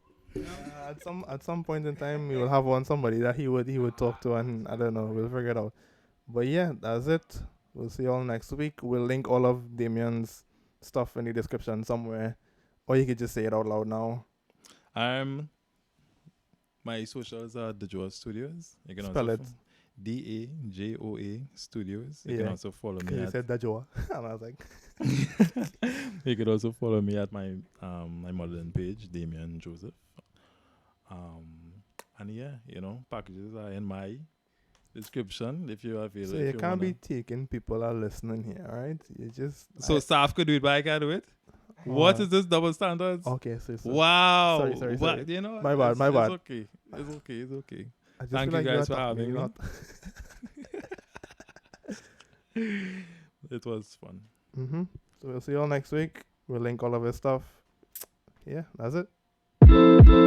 at some point in time, we will have somebody that he would talk to, and I don't know, we'll figure it out. But yeah, that's it. We'll see you all next week. We'll link all of Damien's stuff in the description somewhere, or you could just say it out loud now. My socials are Dajoa Studios. You can Spell also it. DAJOA Studios. You Yeah. can also follow Because me you at said Dajoa, and I was like, you could also follow me at my my modeling page, Damian Joseph. And yeah, packages are in my description if you are feeling. so you can't be taking people are listening here, right? You just So staff could do it, but I can't do it. What is this double standards? Okay, so Wow. Sorry. What, My bad, my bad. It's okay. It's okay. I just Thank feel you like guys for attacking having me. not- It was fun. So we'll see you all next week. We'll link all of his stuff. Yeah, that's it.